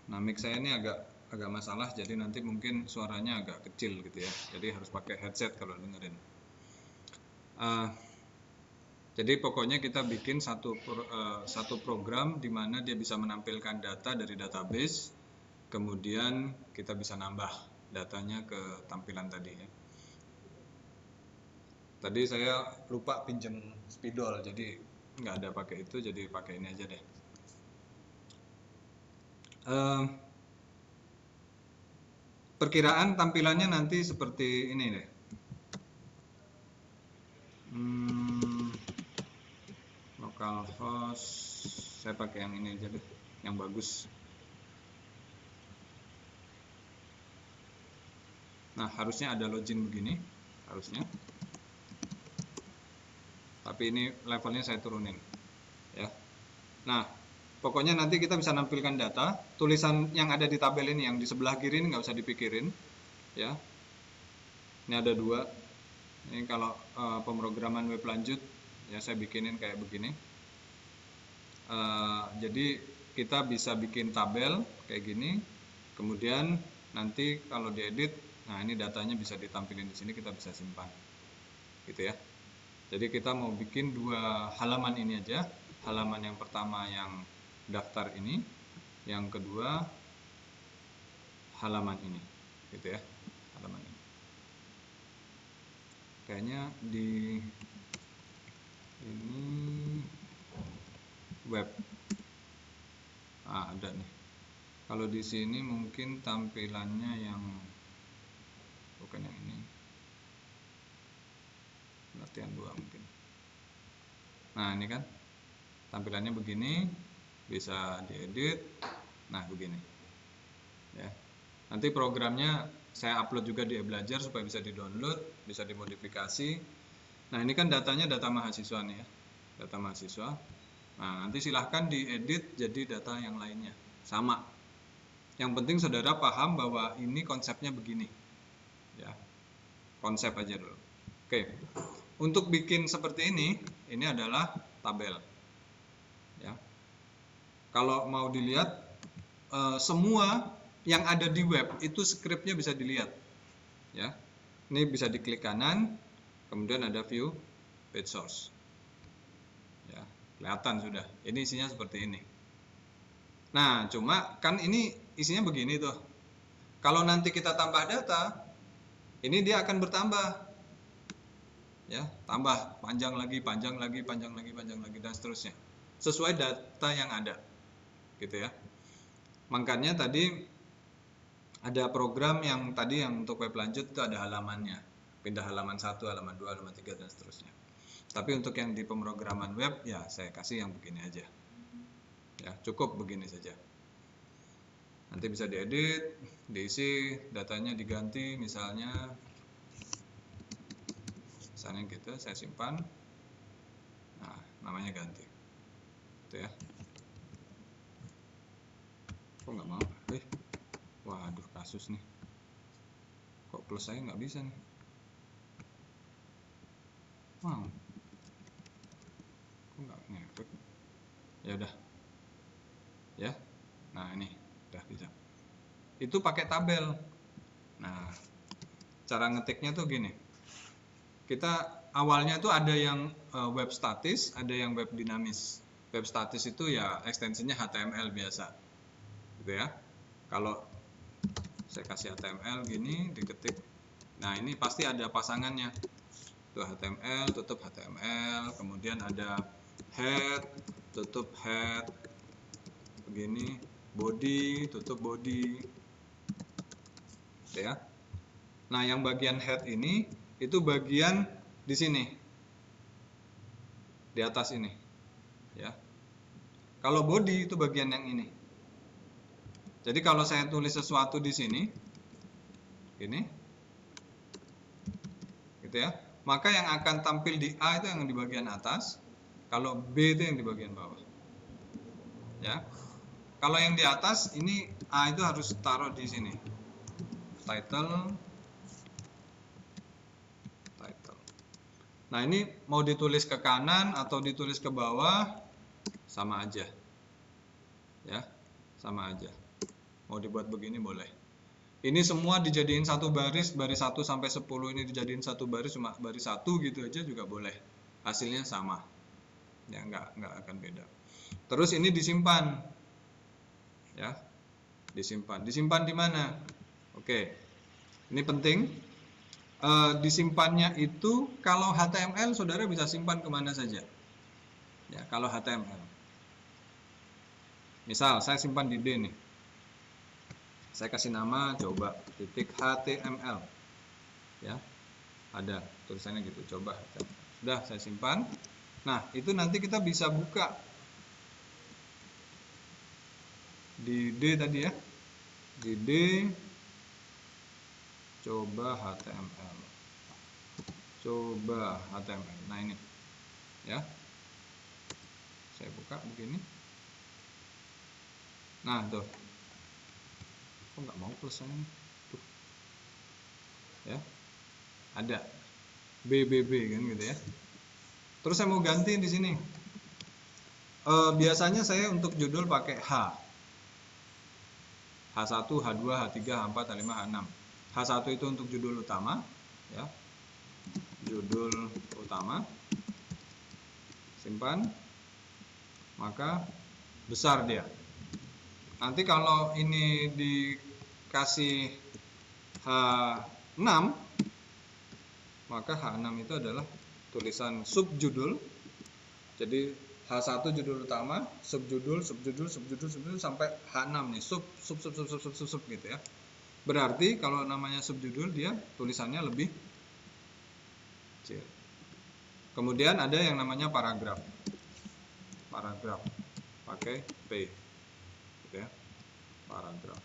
Nah, mic saya ini agak masalah, jadi nanti mungkin suaranya agak kecil gitu ya. Jadi harus pakai headset kalau dengerin. Jadi pokoknya kita bikin satu program di mana dia bisa menampilkan data dari database, kemudian kita bisa nambah datanya ke tampilan tadi ya. Tadi saya lupa pinjem spidol, jadi nggak ada pakai itu, jadi pakai ini aja deh. Perkiraan tampilannya nanti seperti ini deh. Localhost, saya pakai yang ini aja deh, yang bagus. Nah, harusnya ada login begini, harusnya. Tapi ini levelnya saya turunin, ya. Nah, pokoknya nanti kita bisa nampilkan data. Tulisan yang ada di tabel ini, yang di sebelah kiri ini nggak usah dipikirin, ya. Ini ada 2. Ini kalau pemrograman web lanjut, ya saya bikinin kayak begini. Jadi kita bisa bikin tabel kayak gini. Kemudian nanti kalau diedit, nah ini datanya bisa ditampilin di sini, kita bisa simpan, gitu ya. Jadi kita mau bikin 2 halaman ini aja. Halaman yang pertama yang daftar ini, yang kedua halaman ini, gitu ya, halaman ini. Kayaknya di ini web, ada nih. Kalau di sini mungkin tampilannya yang bukan yang ini, latihan 2 mungkin. Nah ini kan tampilannya begini, bisa diedit. Nah begini ya. Nanti programnya saya upload juga di e-belajar supaya bisa di-download, bisa dimodifikasi. Nah ini kan datanya data mahasiswa nih ya, data mahasiswa. Nah nanti silahkan diedit jadi data yang lainnya, sama. Yang penting saudara paham bahwa ini konsepnya begini ya, konsep aja dulu. Oke, untuk bikin seperti ini adalah tabel ya. Kalau mau dilihat semua yang ada di web itu scriptnya bisa dilihat ya. Ini bisa diklik kanan, kemudian ada view page source ya, kelihatan sudah. Ini isinya seperti ini. Nah cuma kan ini isinya begini tuh. Kalau nanti kita tambah data, ini dia akan bertambah ya, tambah panjang lagi, panjang lagi, panjang lagi, panjang lagi, dan seterusnya sesuai data yang ada gitu ya. Makanya tadi ada program yang tadi yang untuk web lanjut itu ada halamannya, pindah halaman 1, halaman 2, halaman 3 dan seterusnya. Tapi untuk yang di pemrograman web ya saya kasih yang begini aja ya, cukup begini saja. Nanti bisa diedit, diisi, datanya diganti misalnya gitu, saya simpan. Nah namanya ganti itu ya. Kok nggak mau? Waduh, kasus nih. Kok plus saya nggak bisa nih? Wow. Kok nggak ngefek? Ya udah. Ya. Nah ini udah bisa. Itu pakai tabel. Nah, cara ngetiknya tuh gini. Kita awalnya tuh ada yang web statis, ada yang web dinamis. Web statis itu ya ekstensinya HTML biasa, gitu ya. Kalau saya kasih HTML gini, diketik. Nah ini pasti ada pasangannya. Tuh HTML, tutup HTML, kemudian ada head, tutup head, begini, body, tutup body, ya. Nah yang bagian head ini itu bagian di sini, di atas ini, ya. Kalau body itu bagian yang ini. Jadi kalau saya tulis sesuatu di sini, ini, gitu ya, maka yang akan tampil di A itu yang di bagian atas, kalau B itu yang di bagian bawah, ya. Kalau yang di atas ini A itu harus taruh di sini, title. Nah ini mau ditulis ke kanan atau ditulis ke bawah sama aja, ya, sama aja. Mau dibuat begini boleh. Ini semua dijadiin satu baris 1 sampai 10 ini dijadiin satu baris, cuma baris 1 gitu aja juga boleh. Hasilnya sama. Ya, nggak akan beda. Terus ini disimpan. Ya. Disimpan. Disimpan di mana? Oke. Ini penting. Disimpannya itu kalau HTML saudara bisa simpan kemana saja. Ya, kalau HTML. Misal saya simpan di D nih. Saya kasih nama coba titik HTML. Ya. Ada tulisannya gitu, coba. Sudah saya simpan. Nah, itu nanti kita bisa buka di D tadi ya. Di D coba HTML. Coba HTML. Nah, ini. Ya. Saya buka begini. Nah, tuh. Kok nggak mau plusnya? Tuh. Ya. Ada BBB kan gitu ya. Terus saya mau ganti di sini. Biasanya saya untuk judul pakai H. H1, H2, H3, H4, H5, H6. H1 itu untuk judul utama, ya. Judul utama. Simpan. Maka besar dia. Nanti kalau ini dikasih H6, maka H6 itu adalah tulisan subjudul. Jadi H1 judul utama, subjudul sampai H6 nih, sub gitu ya. Berarti kalau namanya subjudul dia tulisannya lebih kecil. Kemudian ada yang namanya paragraf. Paragraf pakai P. Gitu ya. Paragraf.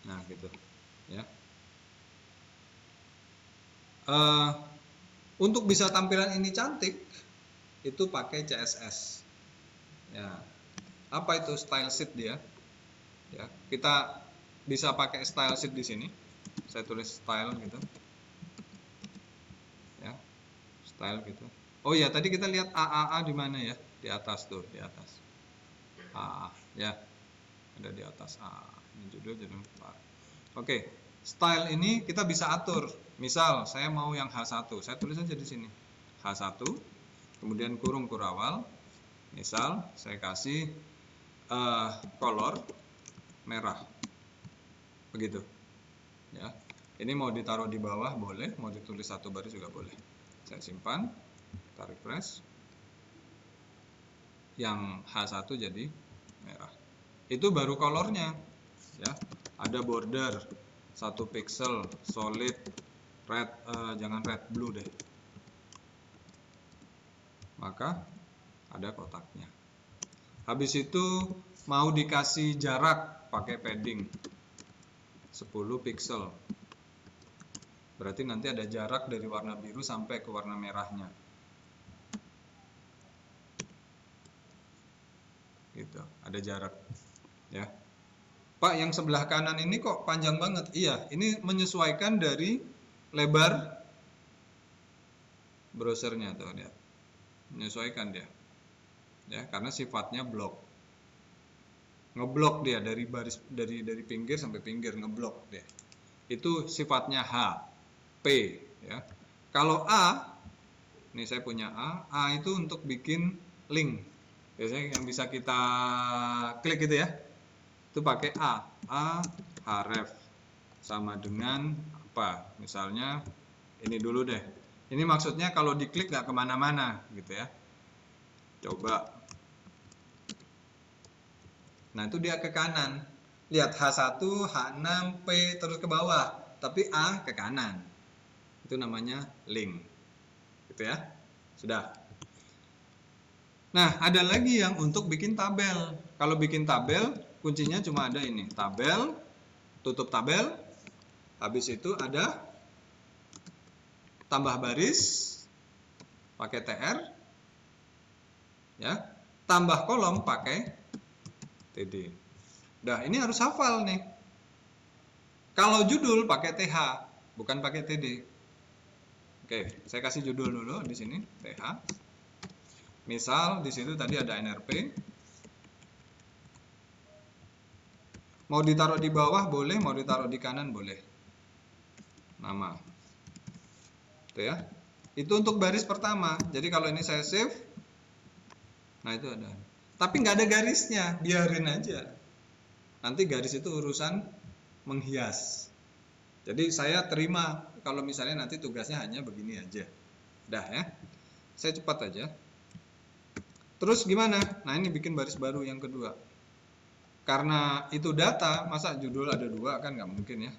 Nah, gitu ya. Untuk bisa tampilan ini cantik itu pakai CSS. Ya. Apa itu style sheet dia? Ya, kita bisa pakai style sheet di sini. Saya tulis style gitu. Ya. Style gitu. Oh ya, tadi kita lihat AAA di mana ya? Di atas tuh, di atas. AAA, ya. Ada di atas AAA. Ini judul. Oke. Style ini kita bisa atur. Misal saya mau yang H1, saya tulis aja di sini. H1, kemudian kurung kurawal. Misal saya kasih color merah. Begitu. Ya. Ini mau ditaruh di bawah boleh, mau ditulis satu baris juga boleh. Saya simpan, kita refresh. Yang H1 jadi merah. Itu baru colornya. Ya. Ada border 1 pixel, solid, red, jangan red, blue deh. Maka ada kotaknya. Habis itu mau dikasih jarak pakai padding 10 pixel. Berarti nanti ada jarak dari warna biru sampai ke warna merahnya. Gitu, ada jarak. Ya. Pak, yang sebelah kanan ini kok panjang banget? Iya, ini menyesuaikan dari lebar browsernya tuh lihat. Menyesuaikan dia. Ya, karena sifatnya blok. Ngeblok dia dari baris dari pinggir sampai pinggir, ngeblok dia. Itu sifatnya H, P ya. Kalau A, ini saya punya A itu untuk bikin link. Biasanya yang bisa kita klik gitu ya. Itu pakai A href sama dengan apa? Misalnya ini dulu deh. Ini maksudnya kalau diklik nggak kemana-mana gitu ya. Coba. Nah itu dia ke kanan. Lihat H1, H6, P terus ke bawah. Tapi A ke kanan. Itu namanya link. Gitu ya. Sudah. Nah ada lagi yang untuk bikin tabel. Kalau bikin tabel kuncinya cuma ada ini. Tabel, tutup tabel. Habis itu ada tambah baris pakai TR. Ya. Tambah kolom pakai TD. Nah, ini harus hafal nih. Kalau judul pakai TH, bukan pakai TD. Oke, saya kasih judul dulu di sini, TH. Misal di situ tadi ada NRP. Mau ditaruh di bawah boleh, mau ditaruh di kanan boleh. Nama. Itu ya. Itu untuk baris pertama. Jadi kalau ini saya save, nah itu ada. Tapi nggak ada garisnya, biarin aja. Nanti garis itu urusan menghias. Jadi saya terima kalau misalnya nanti tugasnya hanya begini aja. Dah ya. Saya cepat aja. Terus gimana? Nah ini bikin baris baru yang kedua. Karena itu data, masa judul ada dua kan nggak mungkin ya.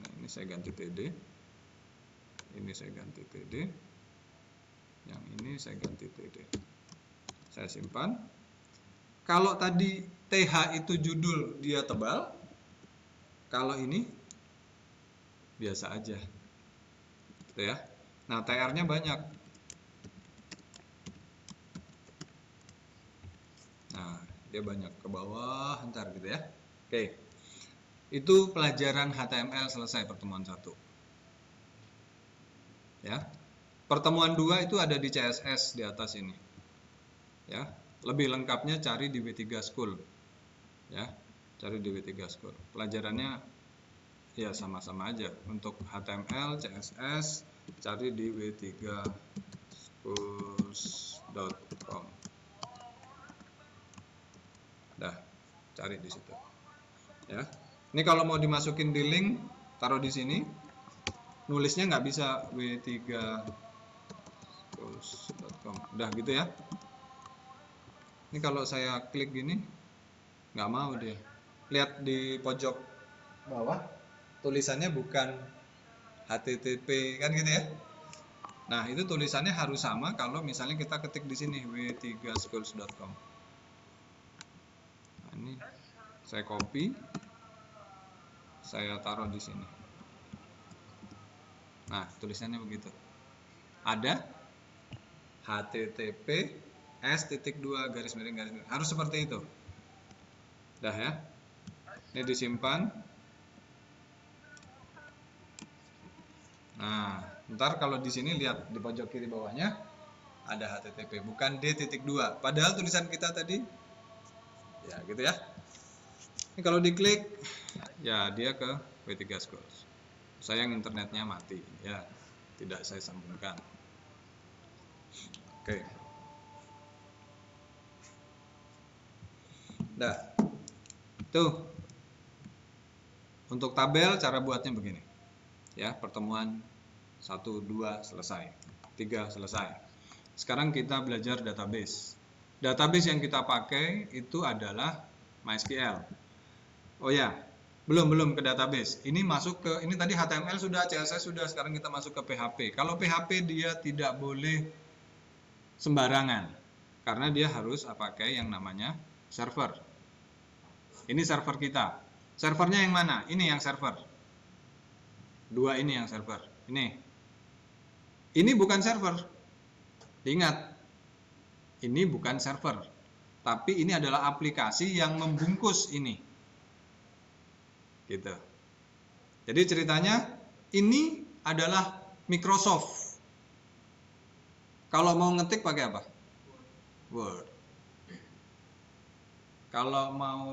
Nah ini saya ganti TD. Ini saya ganti TD. Yang ini saya ganti TD. Saya simpan. Kalau tadi TH itu judul dia tebal. Kalau ini biasa aja. Gitu ya. Nah, TR-nya banyak. Nah, dia banyak ke bawah, ntar gitu ya. Oke. Itu pelajaran HTML selesai pertemuan 1. Ya. Pertemuan 2 itu ada di CSS di atas ini. Ya. Lebih lengkapnya cari di W3 School. Ya. Cari di W3 School. Pelajarannya ya sama-sama aja. Untuk HTML, CSS cari di w3schools.com. Dah, cari di situ. Ya. Ini kalau mau dimasukin di link, taruh di sini. Nulisnya nggak bisa w3schools.com. Udah gitu ya. Ini kalau saya klik gini, nggak mau dia. Lihat di pojok bawah, tulisannya bukan HTTP kan gitu ya. Nah, itu tulisannya harus sama kalau misalnya kita ketik di sini w3schools.com. Nah, ini saya copy, saya taruh di sini. Nah, tulisannya begitu. Ada HTTP S.2 garis miring garis miring. Harus seperti itu. Dah ya. Ini disimpan. Nah, ntar kalau di sini lihat di pojok kiri bawahnya ada HTTP, bukan D.2. Padahal tulisan kita tadi, ya gitu ya. Ini kalau diklik, ya dia ke W3 Schools. Sayang internetnya mati, ya tidak saya sambungkan. Oke. Dah. Tuh. Untuk tabel cara buatnya begini. Ya, pertemuan 1, 2 selesai, 3 selesai. Sekarang kita belajar database. Database yang kita pakai itu adalah MySQL. Oh ya, belum ke database. Ini masuk ke, ini tadi HTML sudah, CSS sudah, sekarang kita masuk ke PHP. Kalau PHP dia tidak boleh sembarangan, karena dia harus pakai yang namanya server. Ini server kita. Servernya yang mana? Ini yang server. 2 ini yang server. Ini bukan server. Ingat, ini bukan server. Tapi ini adalah aplikasi yang membungkus ini. Gitu. Jadi ceritanya, ini adalah Microsoft. Kalau mau ngetik pakai apa? Word. Kalau mau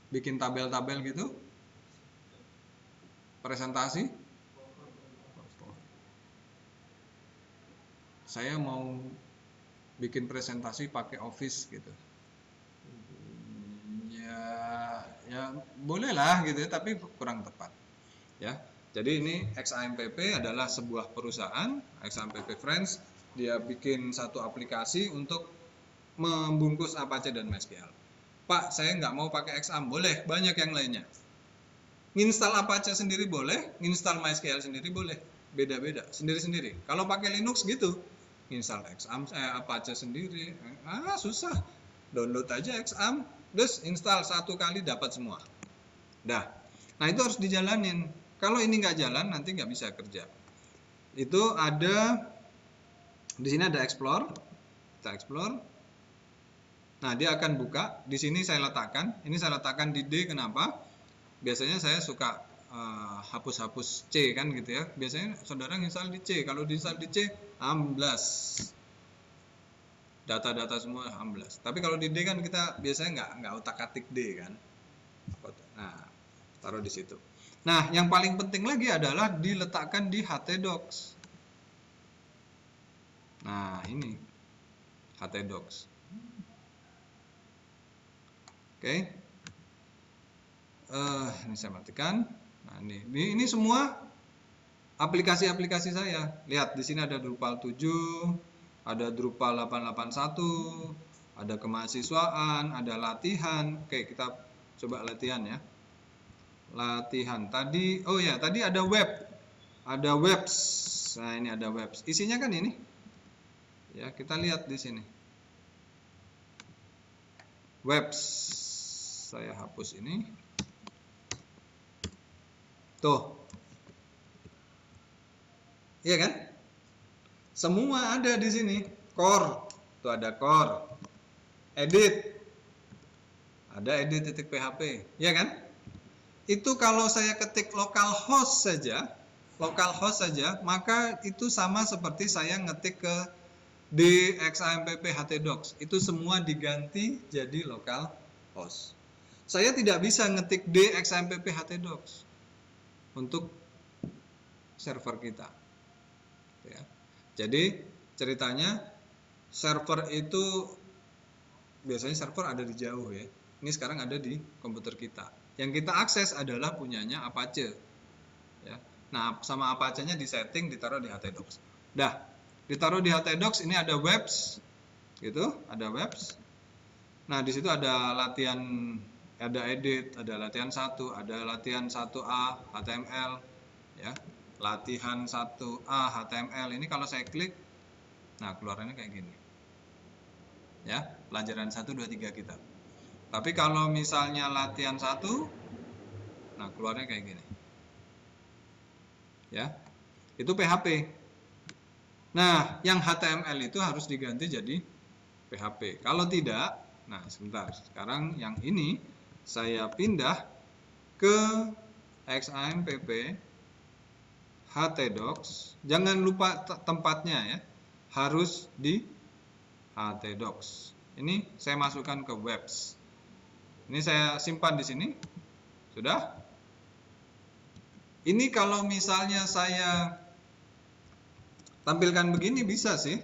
bikin tabel-tabel gitu, presentasi, saya mau bikin presentasi pakai Office gitu, ya boleh lah gitu, tapi kurang tepat ya. Jadi ini XAMPP adalah sebuah perusahaan, XAMPP Friends, dia bikin satu aplikasi untuk membungkus Apache dan MySQL. Pak, saya nggak mau pakai XAMPP, boleh, banyak yang lainnya. Nginstal Apache sendiri boleh, nginstal MySQL sendiri boleh, beda-beda, sendiri-sendiri. Kalau pakai Linux gitu, install XAMPP, Apache sendiri, susah. Download aja XAMPP, terus install 1 kali dapat semua. Dah. Nah itu harus dijalanin. Kalau ini nggak jalan, nanti nggak bisa kerja. Itu ada di sini ada Explore, kita Explore. Nah dia akan buka. Di sini saya letakkan. Ini saya letakkan di D. Kenapa? Biasanya saya suka hapus-hapus C kan gitu ya. Biasanya saudara install di C. Kalau diinstal di C, amblas. data-data semua 16. Tapi kalau di D kan kita biasanya nggak otak-atik D kan. Nah, taruh di situ. Nah, yang paling penting lagi adalah diletakkan di htdocs. Nah, ini htdocs. Oke. Ini saya matikan. Nah, ini semua aplikasi-aplikasi saya. Lihat di sini ada Drupal 7, ada Drupal 881, ada kemahasiswaan, ada latihan. Oke, kita coba latihan ya. Latihan tadi, oh ya, tadi ada web. Ada webs. Nah, ini ada webs. Isinya kan ini. Ya, kita lihat di sini. Webs. Saya hapus ini. Tuh. Iya kan? Semua ada di sini. Core. Tuh ada core. Edit. Ada edit.php. Iya kan? Itu kalau saya ketik localhost saja, maka itu sama seperti saya ngetik ke dxampp htdocs. Itu semua diganti jadi localhost. Saya tidak bisa ngetik dxampp htdocs untuk server kita. Ya. Jadi ceritanya server itu biasanya server ada di jauh ya. Ini sekarang ada di komputer kita. Yang kita akses adalah punyanya Apache. Ya. Nah, sama Apache-nya disetting, ditaruh di htdocs. Dah, ditaruh di htdocs, ini ada webs, gitu, ada webs. Nah, di situ ada latihan, ada edit, ada latihan 1, ada latihan 1A HTML, ya, latihan 1A HTML. Ini kalau saya klik, nah keluarannya kayak gini, ya, pelajaran 1, 2, 3 kita. Tapi kalau misalnya latihan 1, nah keluarnya kayak gini. Ya. Itu PHP. Nah, yang HTML itu harus diganti jadi PHP. Kalau tidak, nah sebentar. Sekarang yang ini saya pindah ke xampp htdocs. Jangan lupa tempatnya ya. Harus di htdocs. Ini saya masukkan ke webs. Ini saya simpan di sini. Sudah? Ini kalau misalnya saya tampilkan begini bisa sih.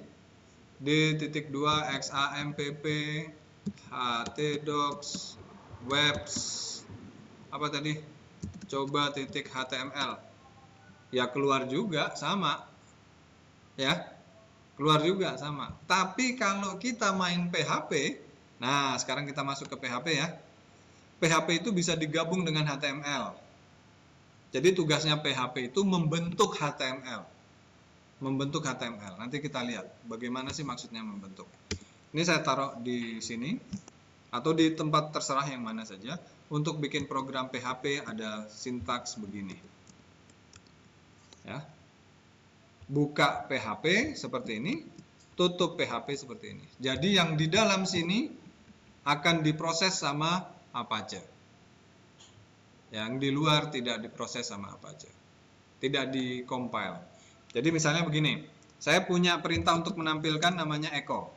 D.2 xampp htdocs webs apa tadi? Coba titik HTML. Ya keluar juga sama. Ya. Keluar juga sama. Tapi kalau kita main PHP, nah sekarang kita masuk ke PHP ya. PHP itu bisa digabung dengan HTML. Jadi tugasnya PHP itu membentuk HTML. Membentuk HTML. Nanti kita lihat bagaimana sih maksudnya membentuk. Ini saya taruh di sini atau di tempat terserah yang mana saja. Untuk bikin program PHP ada sintaks begini. Ya. Buka PHP seperti ini, tutup PHP seperti ini. Jadi yang di dalam sini akan diproses sama Apache. Yang di luar tidak diproses sama Apache. Tidak di-compile. Jadi misalnya begini, saya punya perintah untuk menampilkan namanya echo.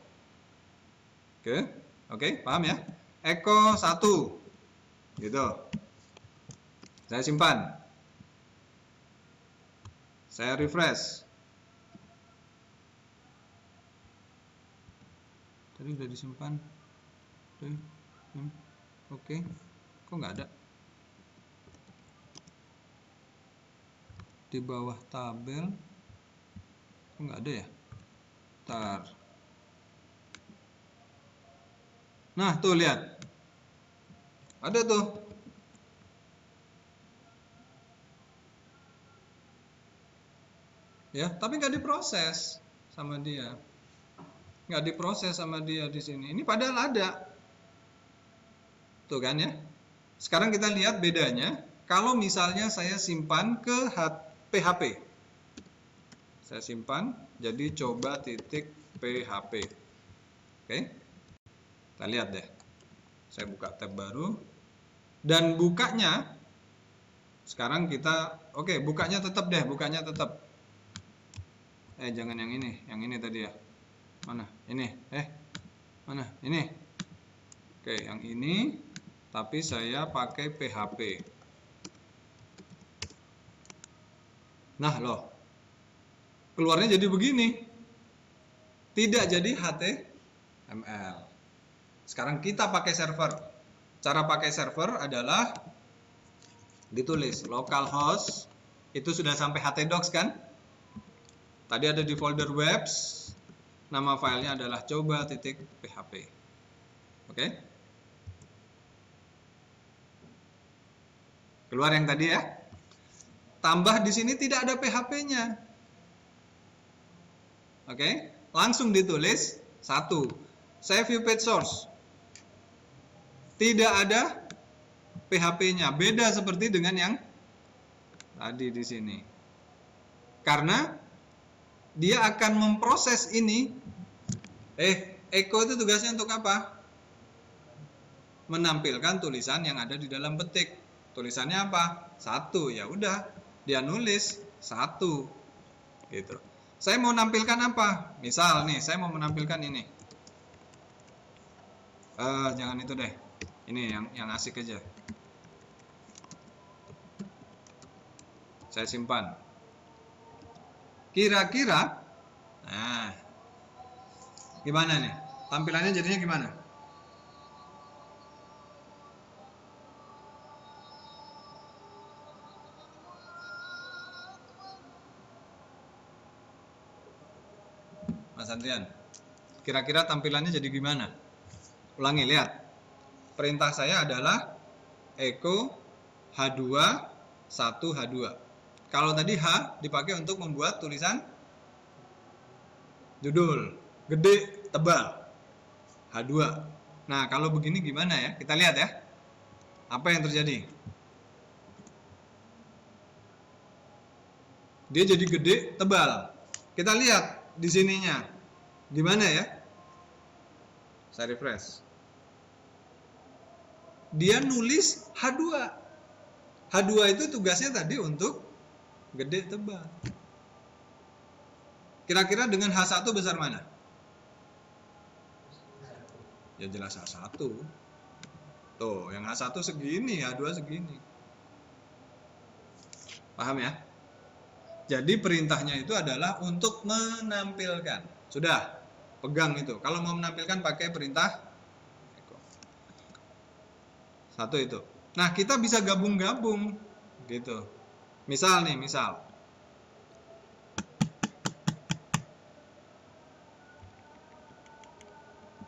Oke, paham ya? Echo 1. Gitu. Saya simpan. Saya refresh. Tadi udah disimpan. Oke. Kok nggak ada? Di bawah tabel. Kok nggak ada ya? Ntar. Nah, tuh lihat. Ada tuh. Ya, tapi nggak diproses sama dia. Nggak diproses sama dia di sini. Ini padahal ada. Tuh kan ya. Sekarang kita lihat bedanya. Kalau misalnya saya simpan ke PHP. Saya simpan. Jadi coba titik PHP. Oke. Kita lihat deh. Saya buka tab baru. Dan bukanya. Sekarang kita. Oke, bukanya tetap deh. Bukanya tetap. Jangan yang ini. Yang ini tadi ya. Mana? Ini. Mana? Ini. Oke, yang ini. Tapi saya pakai PHP. Nah, loh. Keluarnya jadi begini. Tidak jadi HTML. Sekarang kita pakai server. Cara pakai server adalah ditulis localhost. Itu sudah sampai htdocs kan? Tadi ada di folder webs. Nama filenya adalah coba.php. Oke? Keluar yang tadi ya. Tambah di sini tidak ada PHP-nya. Oke? Langsung ditulis 1. Save view page source. Tidak ada PHP-nya. Beda seperti dengan yang tadi di sini. Karena dia akan memproses ini. Echo itu tugasnya untuk apa? Menampilkan tulisan yang ada di dalam petik. Tulisannya apa? 1. Ya udah, dia nulis 1. Gitu. Saya mau nampilkan apa? Misal nih, saya mau menampilkan ini. Jangan itu deh. Ini yang asik aja. Saya simpan. Kira-kira, nah, gimana nih? Tampilannya jadinya gimana? Mas Andrian, kira-kira tampilannya jadi gimana? Ulangi, lihat. Perintah saya adalah echo H2 1 H2. Kalau tadi H dipakai untuk membuat tulisan judul, gede, tebal. H2. Nah, kalau begini gimana ya? Kita lihat ya. Apa yang terjadi? Dia jadi gede, tebal. Kita lihat di sininya. Gimana ya? Saya refresh. Dia nulis H2. H2 itu tugasnya tadi untuk gede, tebal. Kira-kira dengan H1 besar mana? Ya jelas H1. Tuh, yang H1 segini, H2 segini. Paham ya? Jadi perintahnya itu adalah untuk menampilkan. Sudah, pegang itu. Kalau mau menampilkan pakai perintah satu itu. Nah, kita bisa gabung-gabung gitu. Misal nih, misal.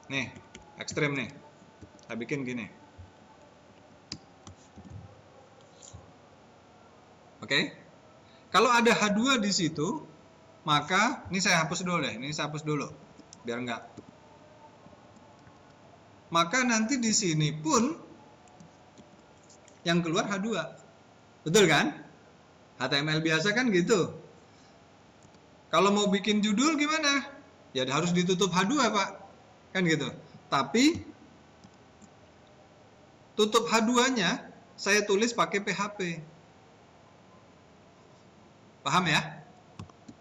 Nih, ekstrim nih. Kita bikin gini. Oke? Kalau ada H2 di situ, maka ini saya hapus dulu deh. Ini saya hapus dulu. Biar enggak. Maka nanti di sini pun yang keluar H2. Betul kan? HTML biasa kan gitu. Kalau mau bikin judul gimana? Ya harus ditutup H2, Pak. Kan gitu. Tapi tutup H2-nya saya tulis pakai PHP. Paham ya?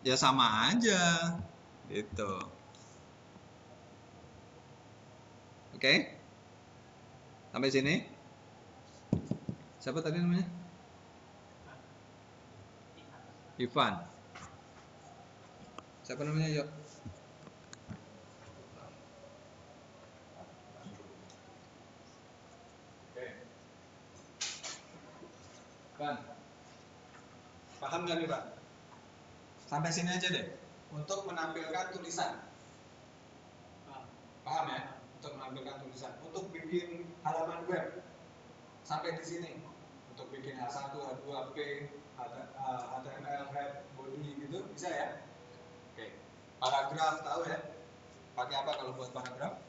Ya sama aja. Gitu. Oke? Sampai sini? Siapa tadi namanya? Ivan. Siapa namanya, Yok? Oke. Ivan. Paham nggak nih, Pak? Sampai sini aja deh. Untuk menampilkan tulisan. Paham ya? Untuk menampilkan tulisan. Untuk bikin halaman web. Sampai di sini. Untuk bikin H1, H2, P, HTML, head, body gitu. Bisa ya? Oke. Paragraf tahu ya? Pakai apa kalau buat paragraf?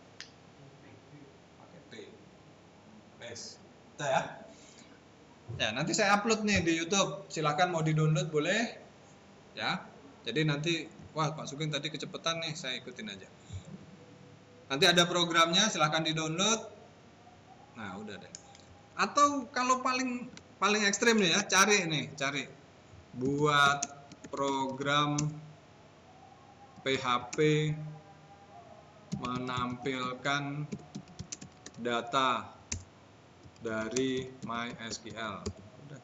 Pakai P. Bes. Kita ya? Ya, nanti saya upload nih di YouTube. Silahkan mau di-download boleh. Ya. Jadi nanti, wah Pak Sugeng tadi kecepatan nih, saya ikutin aja. Nanti ada programnya, silahkan di-download. Nah, udah deh. Atau kalau paling ekstrim nih ya, cari buat program PHP menampilkan data dari MySQL. Udah.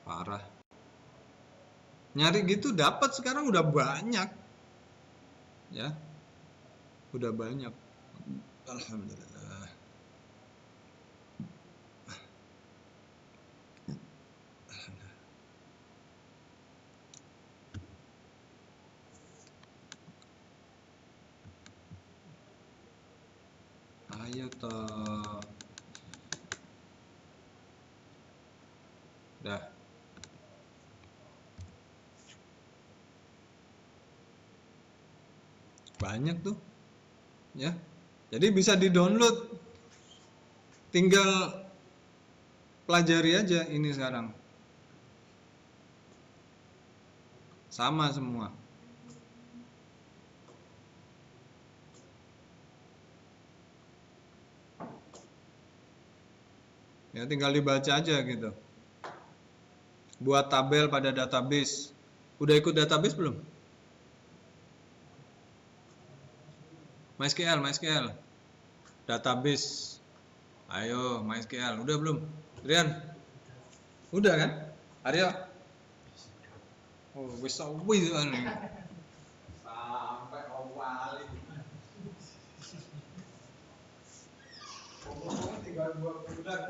Parah. Nyari gitu dapat sekarang udah banyak. Ya. Udah banyak. Alhamdulillah. Ayo toh. Dah. Banyak tuh. Ya. Jadi bisa di-download. Tinggal pelajari aja ini sekarang. Sama semua. Ya tinggal dibaca aja gitu. Buat tabel pada database. Udah ikut database belum? MySQL. Database. Ayo, MySQL. Udah belum? Rian? Udah kan? Aryo? Oh, bisa wis anu. Sampai awal. Pokoknya tinggal 2 bulan.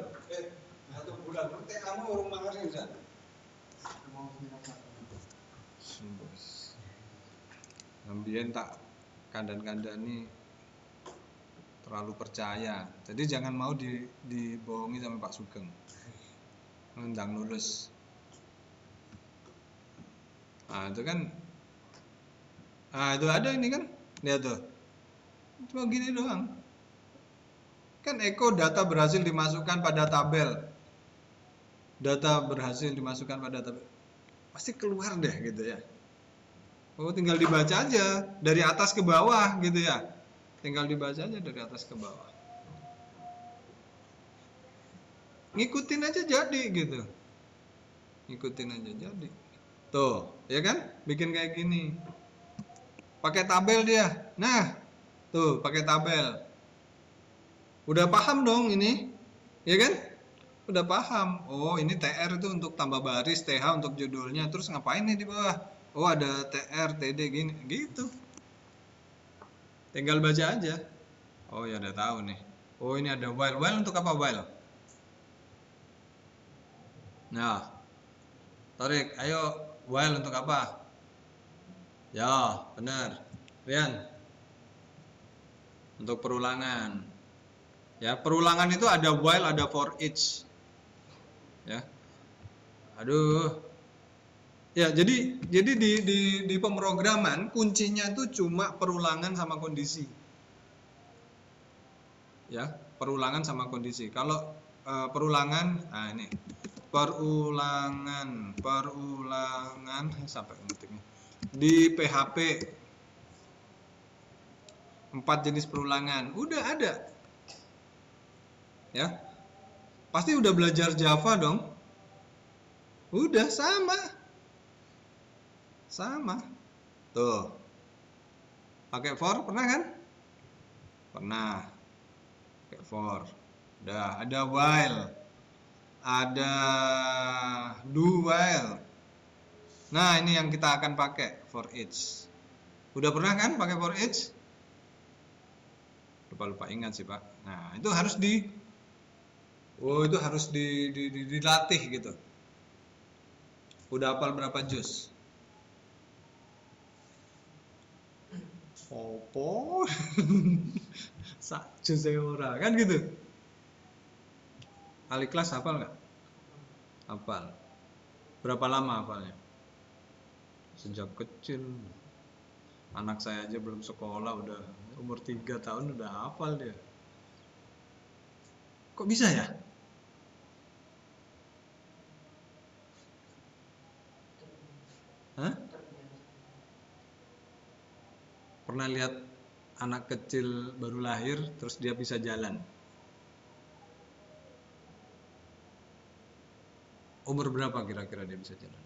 1 bulan. Nanti kamu rumah kasih bisa. Ambien tak kandang-kandani terlalu percaya. Jadi jangan mau dibohongi sama Pak Sugeng. Ngendang lulus. Nah, itu kan. Ah, itu ada ini kan. Lihat tuh. Cuma gini doang. Kan Eko data berhasil dimasukkan pada tabel. Data berhasil dimasukkan pada tabel. Pasti keluar deh gitu ya. Oh, tinggal dibaca aja dari atas ke bawah gitu ya. Tinggal dibaca aja dari atas ke bawah. Ngikutin aja jadi gitu. Ngikutin aja jadi. Tuh, ya kan? Bikin kayak gini. Pakai tabel dia. Nah, tuh pakai tabel. Udah paham dong ini? Ya kan? Udah paham. Oh, ini TR itu untuk tambah baris, TH untuk judulnya. Terus ngapain nih di bawah? Oh, ada TR, TD gini, gitu. Tinggal baca aja. Oh, ya udah tahu nih. Oh, ini ada while. While untuk apa while? Nah, Torik, ayo while untuk apa? Ya, benar. Rian, untuk perulangan. Ya, perulangan itu ada while, ada for each. Ya. Aduh. Ya, jadi di pemrograman kuncinya itu cuma perulangan sama kondisi. Ya, perulangan sama kondisi. Kalau perulangan, nah ini perulangan sampai ngetiknya di PHP 4 jenis perulangan udah ada ya, pasti udah belajar Java dong, udah sama tuh, pakai for pernah kan, pernah pakai for, udah ada while, ada do while. Nah, ini yang kita akan pakai for each. Udah pernah kan pakai for each? Lupa ingat sih, Pak. Nah, itu harus dilatih gitu. Udah hafal berapa juz? Opo? Sak juz ora kan gitu. Al-Ikhlas hafal nggak? Hafal. Berapa lama hafalnya? Sejak kecil. Anak saya aja belum sekolah udah umur 3 tahun udah hafal dia. Kok bisa ya? Hah? Pernah lihat anak kecil baru lahir terus dia bisa jalan? Umur berapa kira-kira dia bisa jalan?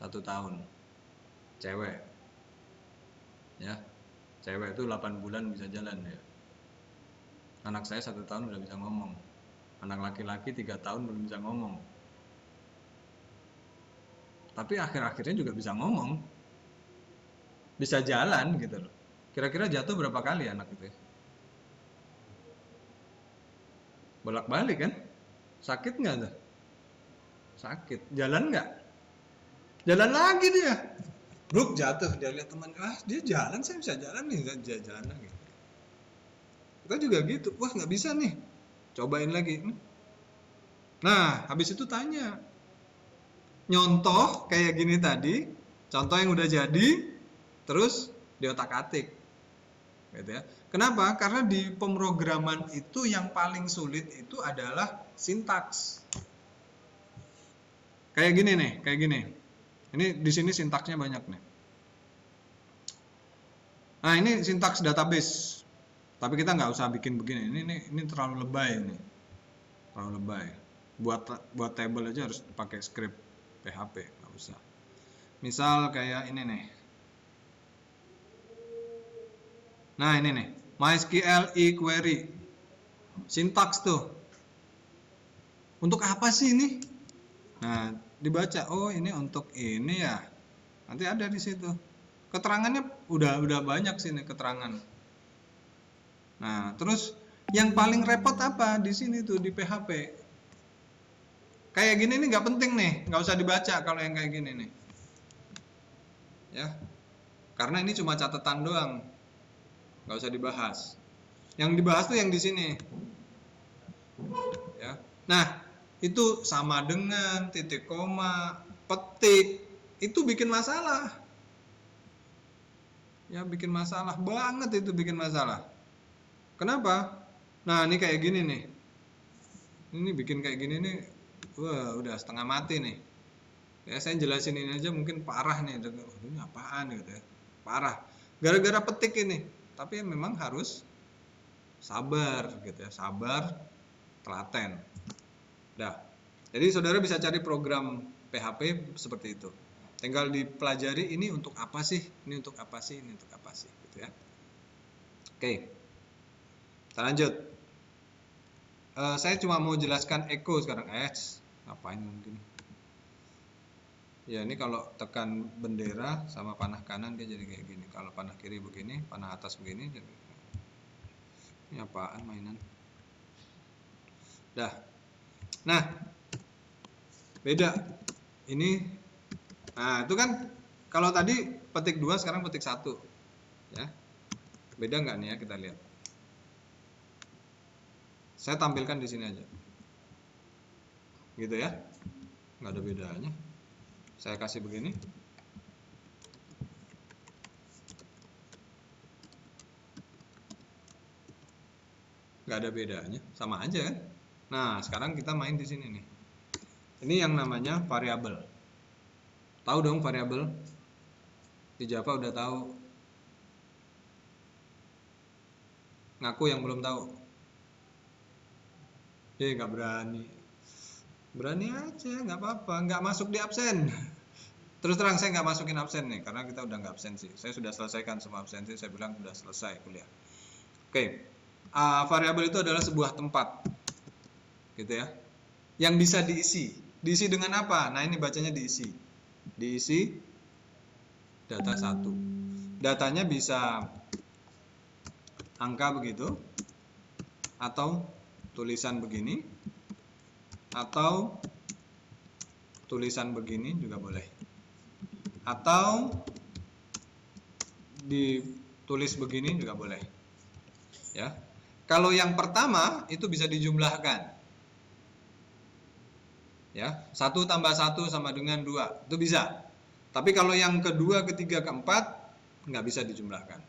1 tahun. Cewek. Ya. Cewek itu 8 bulan bisa jalan ya. Anak saya 1 tahun udah bisa ngomong. Anak laki-laki 3 tahun belum bisa ngomong. Tapi akhir-akhirnya juga bisa ngomong. Bisa jalan gitu loh. Kira-kira jatuh berapa kali anak itu? Bolak-balik kan? Sakit nggak tuh? Sakit. Jalan nggak? Jalan lagi dia. Bruk jatuh. Dia lihat teman, dia jalan, saya bisa jalan nih. Dia jalan lagi. Kita juga gitu. Wah, nggak bisa nih. Cobain lagi. Nah, habis itu tanya. Nyontoh kayak gini tadi. Contoh yang udah jadi. Terus diotak-atik. Gitu ya. Kenapa? Karena di pemrograman itu yang paling sulit itu adalah sintaks. Kayak gini nih, kayak gini. Ini di sini sintaksnya banyak nih. Nah, ini sintaks database. Tapi kita nggak usah bikin begini. Ini terlalu lebay ini. Terlalu lebay. Buat table aja harus pakai script PHP, nggak usah. Misal kayak ini nih. Nah, ini nih. MySQL query. Sintaks tuh. Untuk apa sih ini? Nah, dibaca. Oh, ini untuk ini ya. Nanti ada di situ. Keterangannya udah banyak sih nih keterangan. Nah, terus yang paling repot apa di sini tuh di PHP? Kayak gini nih nggak penting nih, nggak usah dibaca kalau yang kayak gini nih. Ya. Karena ini cuma catatan doang. Nggak usah dibahas. Yang dibahas tuh yang di sini. Ya. Nah, itu sama dengan titik koma, petik, itu bikin masalah. Ya, bikin masalah banget itu, bikin masalah. Kenapa? Nah, ini kayak gini nih. Ini bikin kayak gini nih. Wah, udah setengah mati nih. Ya, saya jelasin ini aja mungkin parah nih. Ini apaan gitu ya. Parah. Gara-gara petik ini. Tapi memang harus sabar gitu ya. Sabar, telaten. Dah. Jadi saudara bisa cari program PHP seperti itu. Tinggal dipelajari ini untuk apa sih? Ini untuk apa sih? Ini untuk apa sih? Gitu ya. Oke. Kita lanjut. Saya cuma mau jelaskan echo sekarang. Ngapain mungkin? Ya, ini kalau tekan bendera sama panah kanan dia jadi kayak gini. Kalau panah kiri begini, panah atas begini. Jadi... Ini apaan mainan? Dah. Nah, beda. Ini, nah itu kan kalau tadi petik 2, sekarang petik 1. Ya, beda nggak nih ya, kita lihat. Saya tampilkan di sini aja. Gitu ya. Nggak ada bedanya. Saya kasih begini. Nggak ada bedanya, sama aja kan? Nah, sekarang kita main di sini nih. Ini yang namanya variabel. Tahu dong variabel? Di Java udah tahu. Ngaku yang belum tahu. Nggak berani. Berani aja, nggak apa-apa. Nggak masuk di absen. Terus terang saya nggak masukin absen nih, karena kita udah nggak absensi. Saya sudah selesaikan semua absensi, saya bilang sudah selesai kuliah. Oke, variabel itu adalah sebuah tempat, gitu ya, yang bisa diisi. Diisi dengan apa? Nah, ini bacanya diisi. Diisi data 1. Datanya bisa angka begitu, atau tulisan begini, atau tulisan begini juga boleh. Atau ditulis begini juga boleh. Ya. Kalau yang pertama itu bisa dijumlahkan. Ya, 1 tambah 1 sama dengan 2. Itu bisa. Tapi kalau yang kedua, ketiga, keempat nggak bisa dijumlahkan.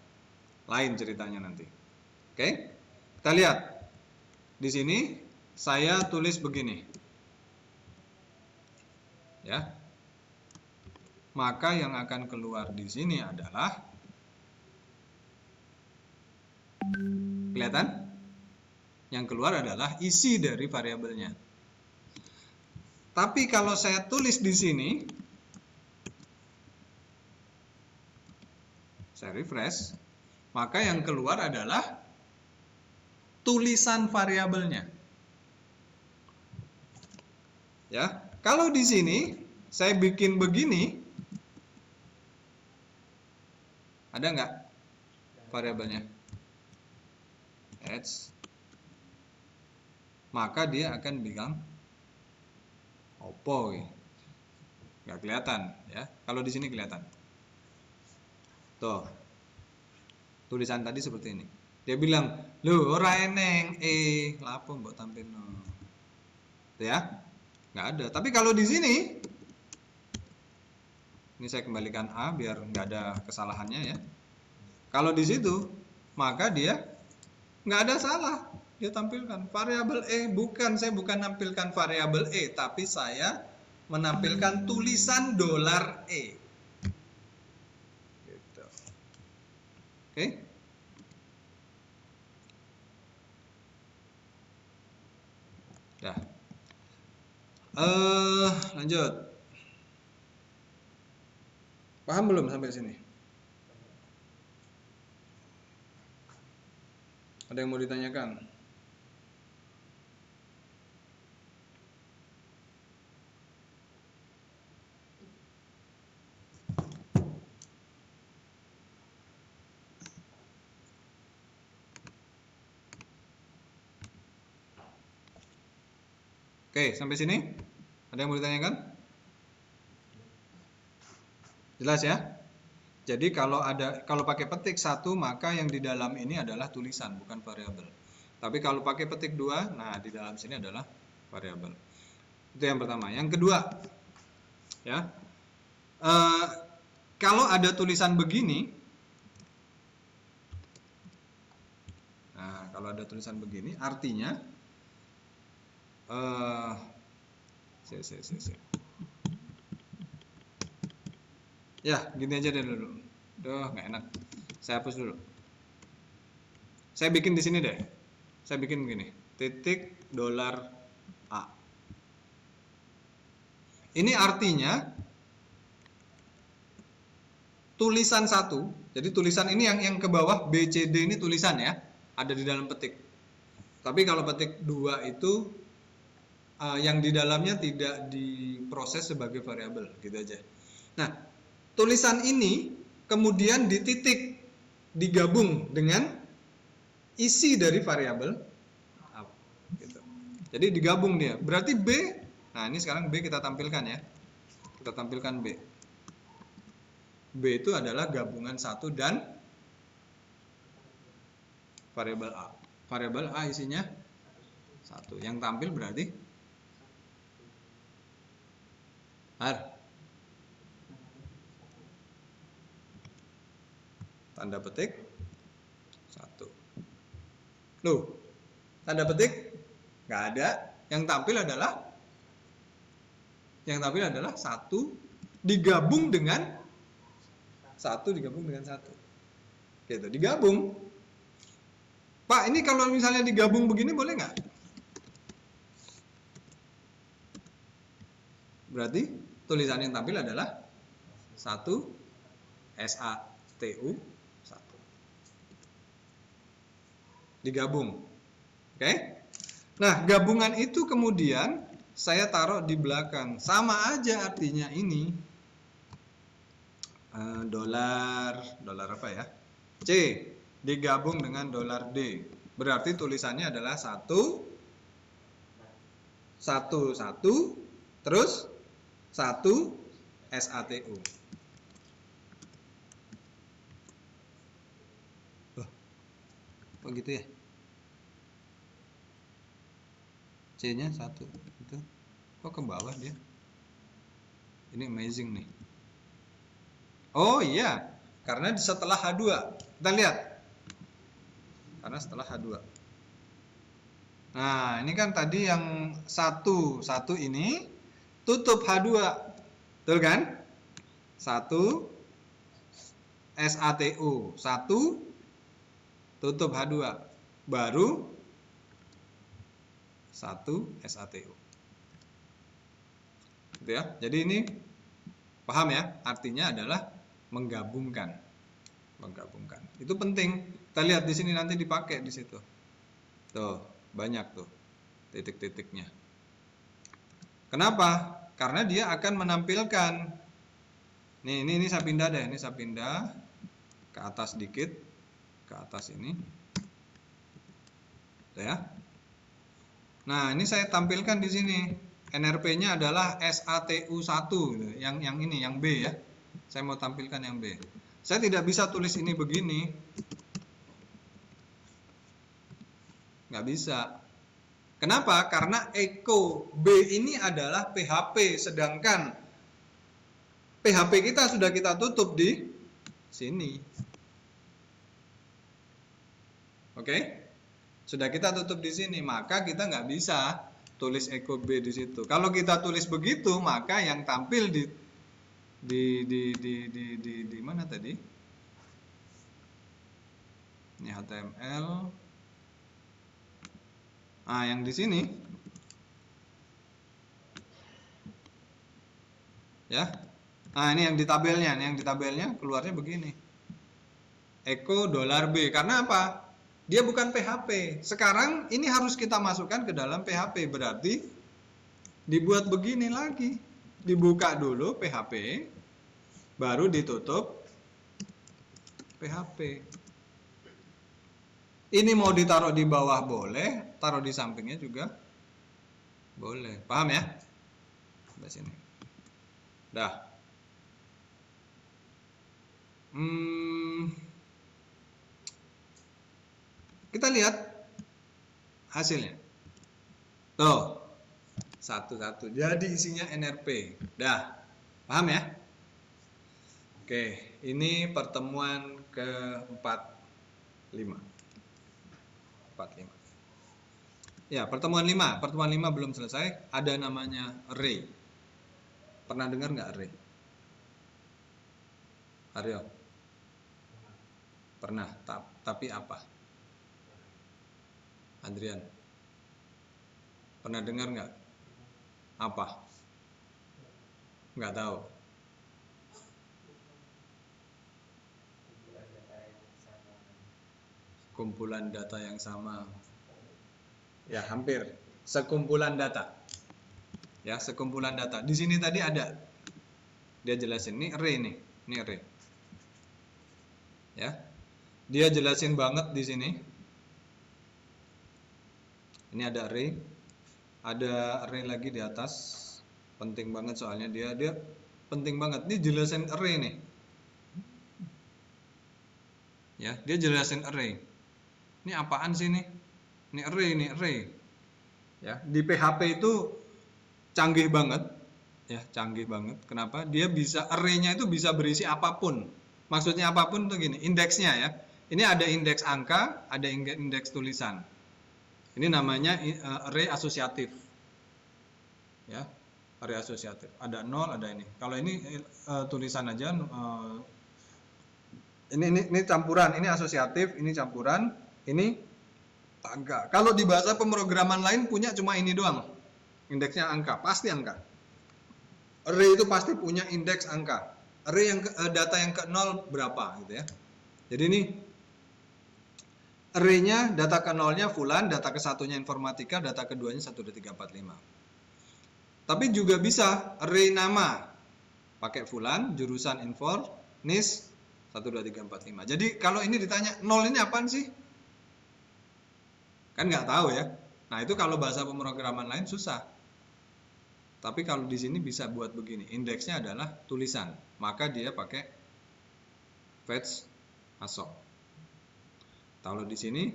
Lain ceritanya nanti. Oke? Kita lihat. Di sini saya tulis begini. Ya. Maka yang akan keluar di sini adalah, kelihatan? Yang keluar adalah isi dari variabelnya. Tapi kalau saya tulis di sini, refresh, maka yang keluar adalah tulisan variabelnya. Ya, kalau di sini saya bikin begini, ada nggak variabelnya? H, maka dia akan bilang opo, nggak kelihatan ya. Kalau di sini kelihatan. Tuh, tulisan tadi seperti ini. Dia bilang, loh ora eneng, lapo mbok tampilno. Ya, nggak ada. Tapi kalau di sini, ini saya kembalikan A biar nggak ada kesalahannya ya. Kalau di situ, maka dia nggak ada salah. Dia tampilkan variabel E, saya bukan nampilkan variabel E, tapi saya menampilkan tulisan $E. Gitu. Oke. Dah. Lanjut. Paham belum sampai sini? Ada yang mau ditanyakan? Oke, sampai sini? Ada yang mau ditanyakan? Jelas ya? Jadi kalau pakai petik 1, maka yang di dalam ini adalah tulisan, bukan variabel. Tapi kalau pakai petik 2, nah di dalam sini adalah variabel. Itu yang pertama. Yang kedua, ya, kalau ada tulisan begini, nah kalau ada tulisan begini, artinya, ya, gini aja deh dulu. Duh, nggak enak. Saya hapus dulu. Saya bikin di sini deh. Saya bikin begini. Titik $A. Ini artinya tulisan 1. Jadi tulisan ini yang ke bawah B, C, D ini tulisan ya. Ada di dalam petik. Tapi kalau petik 2 itu yang di dalamnya tidak diproses sebagai variabel, gitu aja. Nah, tulisan ini kemudian dititik, digabung dengan isi dari variabel, gitu. Jadi digabung dia. Berarti B, nah ini sekarang B kita tampilkan ya. Kita tampilkan B. B itu adalah gabungan 1 dan variabel A. Variabel A isinya 1. Yang tampil berarti tanda petik 1. Loh, tanda petik nggak ada. Yang tampil adalah 1 digabung dengan 1 digabung dengan 1. Gitu, digabung. Pak, ini kalau misalnya digabung begini boleh nggak? Berarti tulisan yang tampil adalah 1 SATU 1. Digabung. Oke? Nah, gabungan itu kemudian saya taruh di belakang. Sama aja artinya ini. Dolar apa ya? C digabung dengan $D. Berarti tulisannya adalah 1 terus 1 SATU. Kok gitu ya? C-nya 1 itu. Kok ke bawah dia? Ini amazing nih. Oh iya, karena setelah H2. Kita lihat. Karena setelah H2. Nah, ini kan tadi yang 1 ini tutup H2. Betul kan? 1 SATU 1 tutup H2. Baru 1 SATU. Gitu ya. Jadi ini paham ya? Artinya adalah menggabungkan. menggabungkan. Itu penting. Kita lihat di sini nanti dipakai di situ. Tuh, banyak tuh titik-titiknya. Kenapa? Karena dia akan menampilkan. Nih, ini saya pindah deh. Ini saya pindah ke atas dikit, ke atas ini. Tuh ya. Nah, ini saya tampilkan di sini. NRP-nya adalah SATU1 gitu. Yang ini, yang B ya. Saya mau tampilkan yang B. Saya tidak bisa tulis ini begini. Nggak bisa. Kenapa? Karena echo B ini adalah PHP, sedangkan PHP kita sudah kita tutup di sini. Oke? Sudah kita tutup di sini, maka kita nggak bisa tulis echo B di situ. Kalau kita tulis begitu, maka yang tampil di mana tadi? Ini HTML. Ah, yang di sini. Ya. Nah, ini yang di tabelnya. Yang di tabelnya keluarnya begini. Echo $B. Karena apa? Dia bukan PHP. Sekarang ini harus kita masukkan ke dalam PHP. Berarti dibuat begini lagi. Dibuka dulu PHP, baru ditutup PHP. Ini mau ditaruh di bawah boleh, taruh di sampingnya juga boleh. Paham ya? Sampai sini. Dah. Kita lihat hasilnya. Tuh. Satu-satu. Jadi isinya NRP. Dah. Paham ya? Oke, ini pertemuan ke-45. 45. Ya, pertemuan 5. Pertemuan 5 belum selesai. Ada namanya array. Pernah dengar nggak array? Aryo? Pernah. Tapi apa? Adrian? Pernah dengar nggak? Apa? Nggak tahu. Kumpulan data yang sama. Ya, hampir. Sekumpulan data. Ya, sekumpulan data. Di sini tadi ada. Dia jelasin. Ini array nih. Ini array. Ya. Dia jelasin banget di sini. Ini ada array. Ada array lagi di atas. Penting banget soalnya dia penting banget. Ini jelasin array nih. Ya, dia jelasin array. Ini apaan sih nih? Ini array. Ya, di PHP itu canggih banget. Ya, canggih banget. Kenapa? Dia bisa array-nya itu bisa berisi apapun. Maksudnya apapun tuh gini, indeksnya ya. Ini ada indeks angka, ada indeks tulisan. Ini namanya array asosiatif. Ya, array asosiatif. Ada 0, ada ini. Kalau ini tulisan aja ini campuran, ini asosiatif, ini campuran, ini angka. Kalau di bahasa pemrograman lain punya cuma ini doang. Indeksnya angka, pasti angka. Array itu pasti punya indeks angka. Array yang data yang ke 0 berapa gitu ya. Jadi ini array-nya data ke 0-nya fulan, data ke 1-nya informatika, data keduanya 1 2 3 4 5. Tapi juga bisa array nama. Pakai fulan, jurusan infor, nis 1 2 3 4 5. Jadi kalau ini ditanya 0 ini apaan sih? Kan nggak tahu ya. Nah, itu kalau bahasa pemrograman lain susah. Tapi kalau di sini bisa buat begini. Indeksnya adalah tulisan. Maka dia pakai fetch assoc. Kalau di sini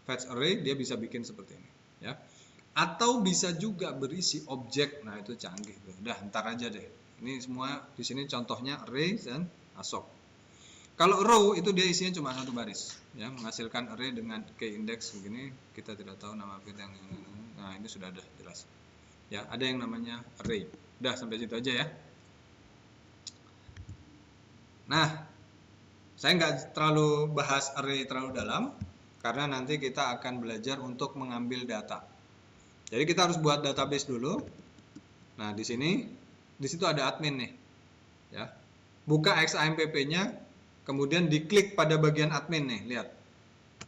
fetch array dia bisa bikin seperti ini, ya. Atau bisa juga berisi objek. Nah, itu canggih tuh. Udah, ntar aja deh. Ini semua di sini contohnya array dan assoc. Kalau row itu dia isinya cuma satu baris, ya, menghasilkan array dengan key index begini. Kita tidak tahu nama field yang ini. Nah, ini sudah ada jelas. Ya, ada yang namanya array. Udah, sampai situ aja ya. Nah, saya nggak terlalu bahas array terlalu dalam karena nanti kita akan belajar untuk mengambil data. Jadi kita harus buat database dulu. Nah, di situ ada admin nih. Ya. Buka XAMPP-nya, kemudian diklik pada bagian admin nih, lihat.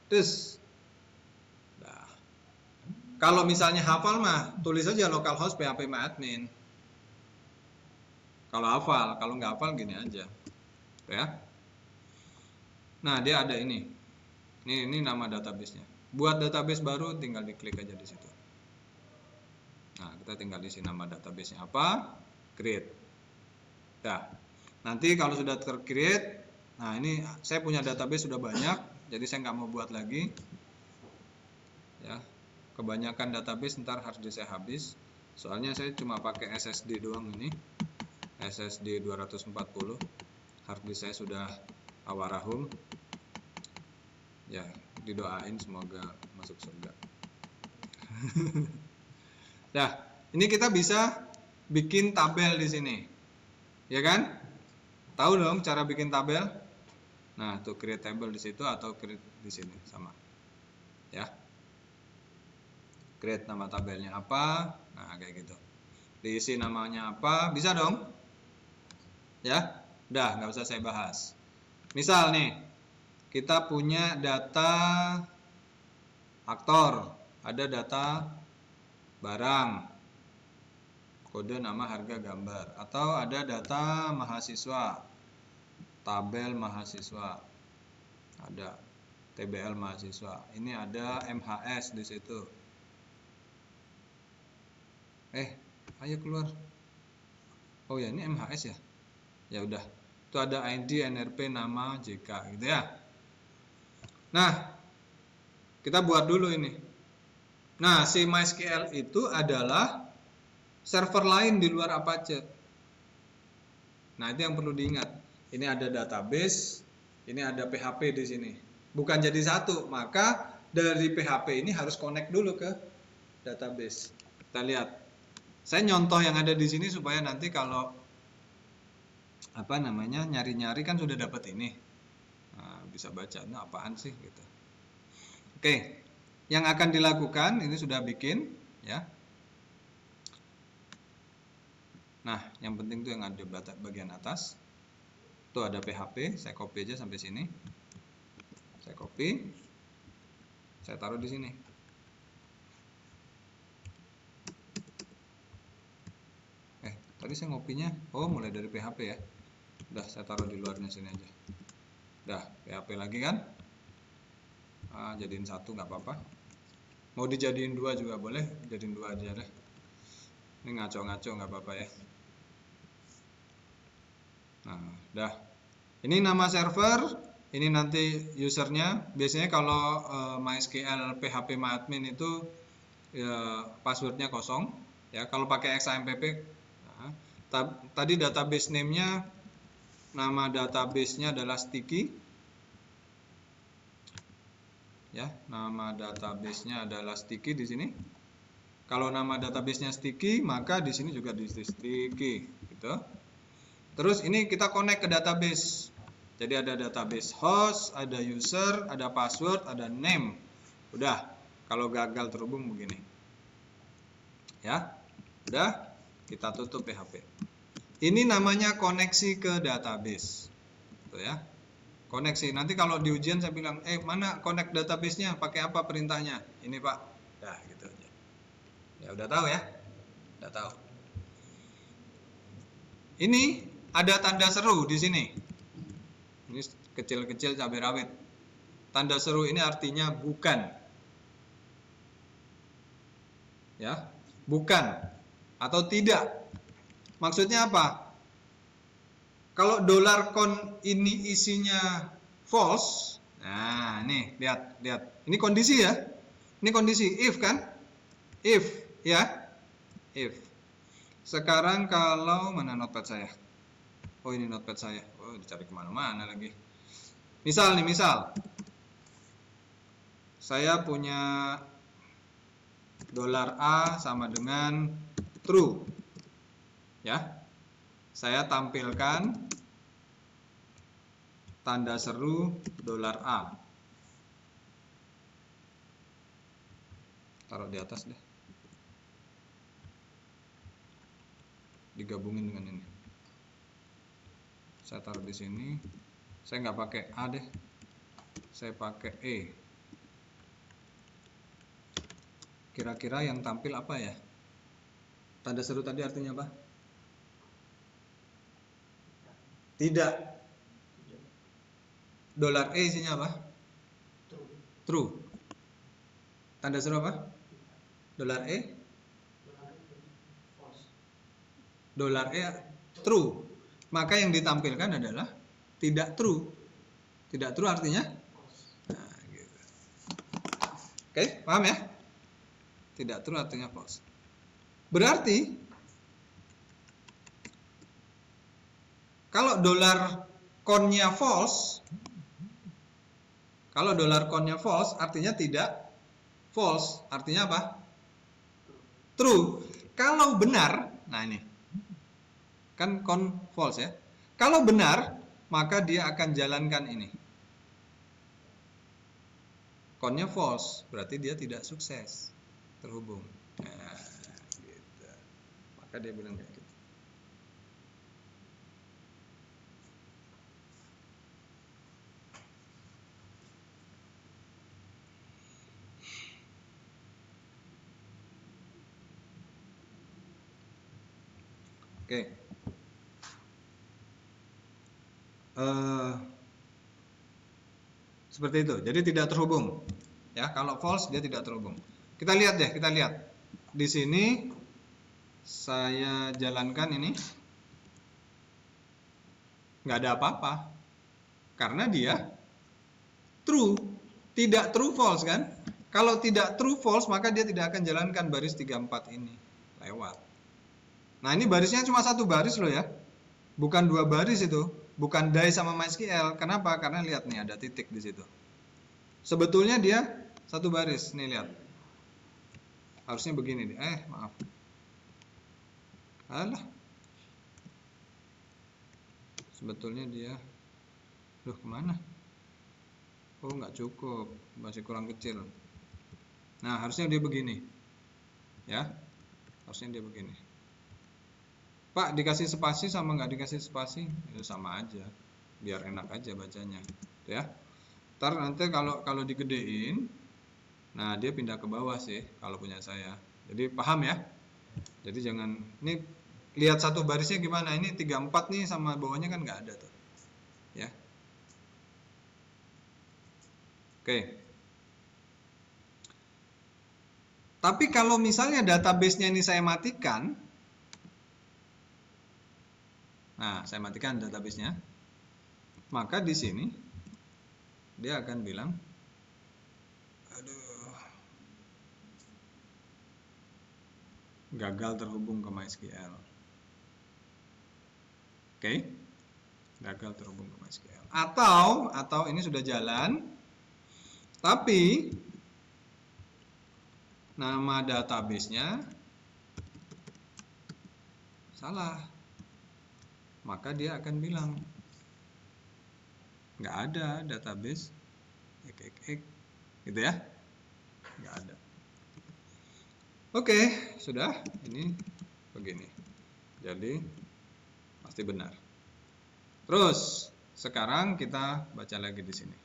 Terus, nah, kalau misalnya hafal mah, tulis aja localhost php admin. Kalau hafal, kalau nggak hafal gini aja, ya. Nah, dia ada ini. Ini nama database-nya. Buat database baru, tinggal diklik aja di situ. Nah, kita tinggal isi nama database-nya apa, create. Nah, nanti kalau sudah tercreate, nah ini saya punya database sudah banyak, jadi saya nggak mau buat lagi. Ya, kebanyakan database ntar hard disk saya habis. Soalnya saya cuma pakai SSD doang ini. SSD 240, hard disk saya sudah awarahum. Ya, didoain semoga masuk surga. Nah, ini kita bisa bikin tabel di sini, ya kan? Tahu dong cara bikin tabel? Nah, tuh create table di situ atau create di sini sama, ya. Create nama tabelnya apa? Nah, kayak gitu. Diisi namanya apa? Bisa dong? Ya, udah nggak usah saya bahas. Misal nih, kita punya data aktor, ada data barang, kode nama harga gambar, atau ada data mahasiswa, tabel mahasiswa, ada TBL mahasiswa. Ini ada MHS di situ. Ayo keluar. Oh ya, ini MHS ya. Ya udah. Itu ada ID, NRP, nama, JK gitu ya. Nah, kita buat dulu ini. Nah, si MySQL itu adalah server lain di luar Apache. Nah, itu yang perlu diingat. Ini ada database, ini ada PHP di sini. Bukan jadi satu, maka dari PHP ini harus connect dulu ke database. Kita lihat. Saya nyontoh yang ada di sini supaya nanti kalau nyari-nyari kan sudah dapat ini. Nah, bisa baca, nah apaan sih gitu. Oke, yang akan dilakukan ini sudah bikin ya. Nah, yang penting tuh yang ada bagian atas. Tuh ada PHP, saya copy aja sampai sini. Saya copy. Saya taruh di sini. Tadi saya ngopinya, mulai dari PHP ya. Udah, saya taruh di luarnya sini aja. Udah, PHP lagi kan? Jadiin satu nggak apa-apa. Mau dijadiin dua juga boleh, jadiin dua aja deh. Ini ngaco-ngaco nggak apa-apa ya. Nah, udah. Ini nama server, ini nanti usernya. Biasanya kalau MySQL PHP MyAdmin itu ya, passwordnya kosong. Ya, kalau pakai XAMPP, tadi database name-nya, nama database-nya adalah sticky. Ya, nama database-nya adalah sticky di sini. Kalau nama database-nya sticky, maka di sini juga di sticky, gitu. Terus ini kita connect ke database. Jadi ada database host, ada user, ada password, ada name. Udah, kalau gagal terhubung begini. Ya, udah, kita tutup PHP. Ini namanya koneksi ke database. Tuh ya. Koneksi. Nanti kalau di ujian saya bilang, mana connect database-nya? Pakai apa perintahnya? Ini Pak. Nah, gitu aja. Ya udah tahu ya? Udah tahu. Ini ada tanda seru di sini. Ini kecil-kecil cabai rawit. Tanda seru ini artinya bukan. Ya, bukan atau tidak. Maksudnya apa? Kalau $con ini isinya false, nah nih lihat. Ini kondisi ya. Ini kondisi if kan? If ya. If. Sekarang kalau mana notepad saya? Oh ini notepad saya. Oh dicari kemana-mana lagi. Misal saya punya $A sama dengan true. Ya. Saya tampilkan tanda seru $A. Taruh di atas deh. Digabungin dengan ini. Saya taruh di sini. Saya nggak pakai A deh, saya pakai E. Kira-kira yang tampil apa ya? Tanda seru tadi artinya apa? Tidak. Dolar E isinya apa? True. Tanda seru apa? Dolar E? Dolar E true. Maka yang ditampilkan adalah tidak true. Tidak true artinya? Nah, gitu. Oke, paham ya? Tidak true artinya false. Berarti kalau dolar konnya false, kalau dolar konnya false artinya tidak false, artinya apa? True. Kalau benar, nah ini kan kon false ya. Kalau benar, maka dia akan jalankan ini. Konnya false, berarti dia tidak sukses terhubung. Nah, gitu. Maka dia bilang kayak gitu. Oke. Seperti itu. Jadi tidak terhubung. Ya, kalau false dia tidak terhubung. Kita lihat deh, kita lihat. Di sini saya jalankan ini. Nggak ada apa-apa. Karena dia true. Tidak true false kan? Kalau tidak true false maka dia tidak akan jalankan baris 34 ini. Lewat. Nah, ini barisnya cuma satu baris loh ya. Bukan dua baris itu. Bukan die sama MySQL. Kenapa? Karena lihat nih ada titik di situ. Sebetulnya dia satu baris. Nih lihat. Harusnya begini nih. Maaf. Alah. Sebetulnya dia. Loh, kemana? Oh, nggak cukup. Masih kurang kecil. Nah, harusnya dia begini. Ya. Harusnya dia begini. Pak, dikasih spasi sama nggak dikasih spasi? Ya, sama aja. Biar enak aja bacanya. Ya. Ntar nanti kalau digedein, nah dia pindah ke bawah sih kalau punya saya. Jadi paham ya? Jadi jangan, ini lihat satu barisnya gimana? Ini 34 nih sama bawahnya kan nggak ada tuh. Ya. Oke. Tapi kalau misalnya database-nya ini saya matikan, nah saya matikan database-nya, maka di sini dia akan bilang, aduh, gagal terhubung ke MySQL. Oke, gagal terhubung ke MySQL. Atau ini sudah jalan, tapi nama database-nya salah. Maka dia akan bilang, nggak ada database gitu ya, nggak ada. Oke, sudah, ini begini, jadi pasti benar. Terus sekarang kita baca lagi di sini.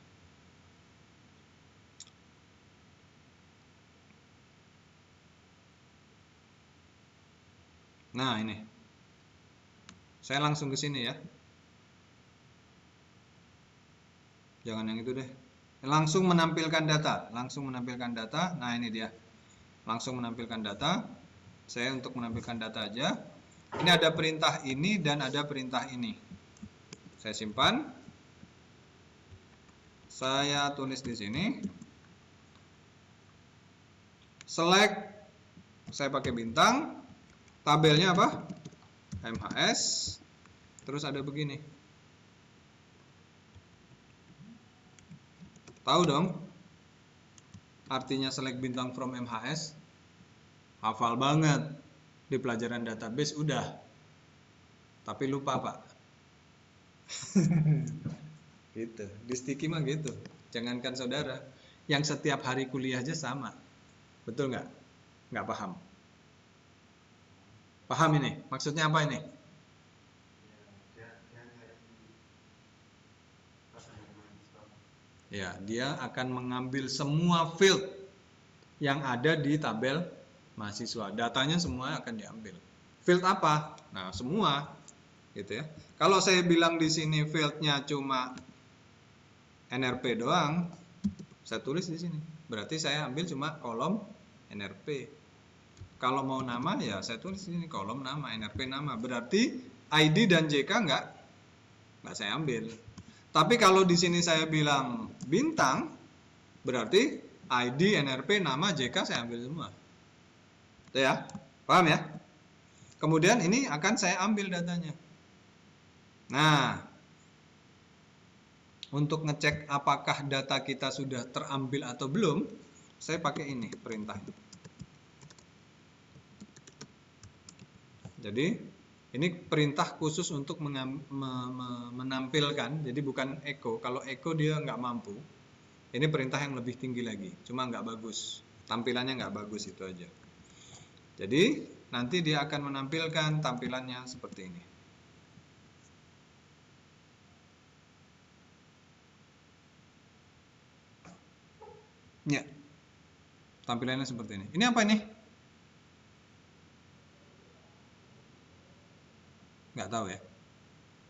Nah, ini saya langsung ke sini ya, jangan yang itu deh. Langsung menampilkan data, Nah, ini dia, langsung menampilkan data. Saya untuk menampilkan data aja. Ini ada perintah ini dan ada perintah ini. Saya simpan. Saya tulis di sini. Select, saya pakai bintang. Tabelnya apa? MHS. Terus ada begini. Tahu dong artinya select bintang from MHS? Hafal banget. Di pelajaran database udah. Tapi lupa, Pak. Gitu. Di sticky mah gitu. Jangankan saudara, yang setiap hari kuliah aja sama. Betul nggak? Nggak paham. Paham ini? Maksudnya apa ini? Ya, dia akan mengambil semua field yang ada di tabel mahasiswa. Datanya semua akan diambil. Field apa? Nah, semua gitu ya. Kalau saya bilang di sini fieldnya cuma NRP doang, saya tulis di sini. Berarti saya ambil cuma kolom NRP. Kalau mau nama ya saya tulis di sini kolom nama, NRP nama. Berarti ID dan JK nggak saya ambil. Tapi kalau di sini saya bilang bintang, berarti ID, NRP, nama, JK saya ambil semua. Itu ya, paham ya? Kemudian ini akan saya ambil datanya. Nah, untuk ngecek apakah data kita sudah terambil atau belum, saya pakai ini perintah. Jadi ini perintah khusus untuk menampilkan, jadi bukan echo. Kalau echo dia nggak mampu. Ini perintah yang lebih tinggi lagi, cuma nggak bagus. Tampilannya nggak bagus, itu aja. Jadi nanti dia akan menampilkan tampilannya seperti ini. Ya, tampilannya seperti ini. Ini apa ini? Nggak tahu ya.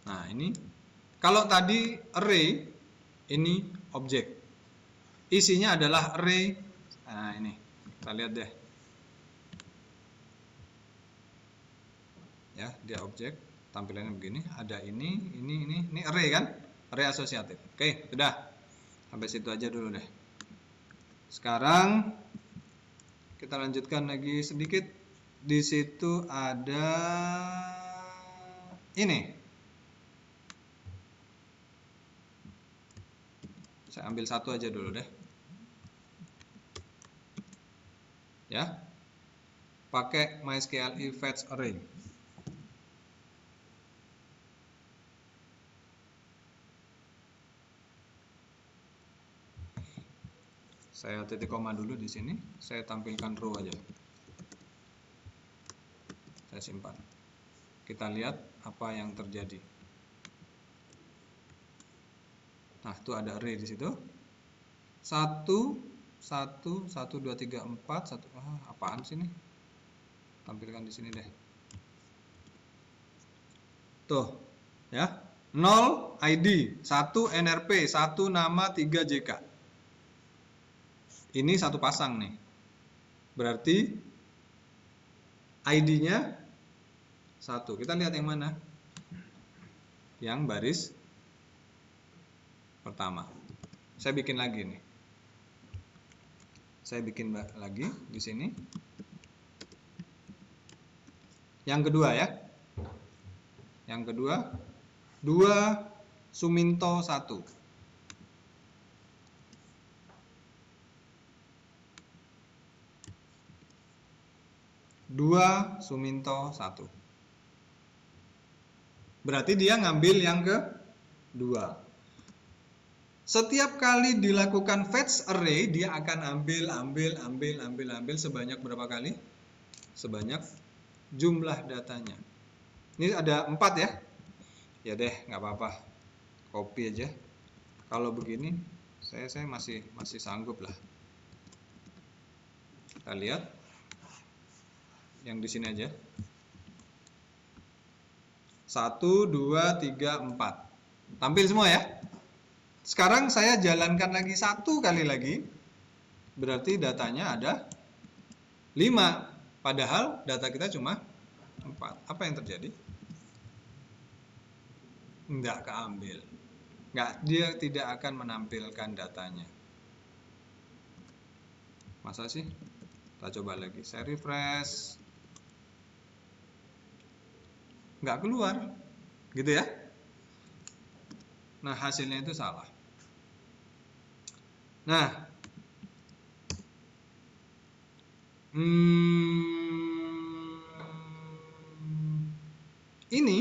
Nah ini, kalau tadi array, ini objek. Isinya adalah array. Nah ini, kita lihat deh. Ya, dia objek. Tampilannya begini. Ada ini array kan? Array asosiatif. Oke, sudah. Sampai situ aja dulu deh. Sekarang kita lanjutkan lagi sedikit. Di situ ada ini. Saya ambil satu aja dulu deh. Ya. Pakai MySQL fetch array. Saya titik koma dulu di sini. Saya tampilkan row aja. Saya simpan. Kita lihat apa yang terjadi. Nah, itu ada array di situ. 1 1 1 2 3 4 1. Apaan sih ini? Tampilkan di sini deh. Tuh, ya. 0 ID, 1 NRP, 1 nama, 3 JK. Ini satu pasang nih. Berarti ID-nya 1. Kita lihat yang mana? Yang baris pertama. Saya bikin lagi nih. Saya bikin lagi di sini. Yang kedua ya. Yang kedua 2 Suminto 1. 2 Suminto 1. Berarti dia ngambil yang kedua. Setiap kali dilakukan fetch array, dia akan ambil sebanyak berapa kali? Sebanyak jumlah datanya. Ini ada 4 ya. Ya deh, nggak apa-apa. Copy aja. Kalau begini, saya masih sanggup lah. Kita lihat yang di sini aja. 1 2 3 4. Tampil semua ya. Sekarang saya jalankan lagi 1 kali lagi. Berarti datanya ada 5. Padahal data kita cuma 4. Apa yang terjadi? Enggak keambil. Dia tidak akan menampilkan datanya. Masa sih? Kita coba lagi. Saya refresh. Nggak keluar. Gitu ya. Nah, hasilnya itu salah. Nah, ini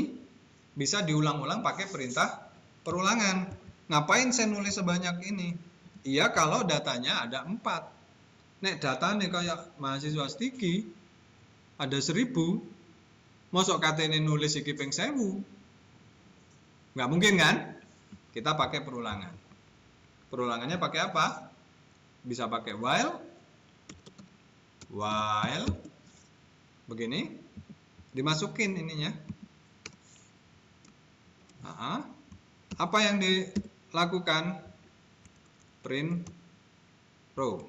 bisa diulang-ulang pakai perintah perulangan. Ngapain saya nulis sebanyak ini? Iya, kalau datanya ada 4. Nek datanya kayak mahasiswa stiki ada 1000. Mosok katanya nulis iki ping 1000. Nggak mungkin kan? Kita pakai perulangan. Perulangannya pakai apa? Bisa pakai while begini, dimasukin ininya. Apa yang dilakukan? Print row.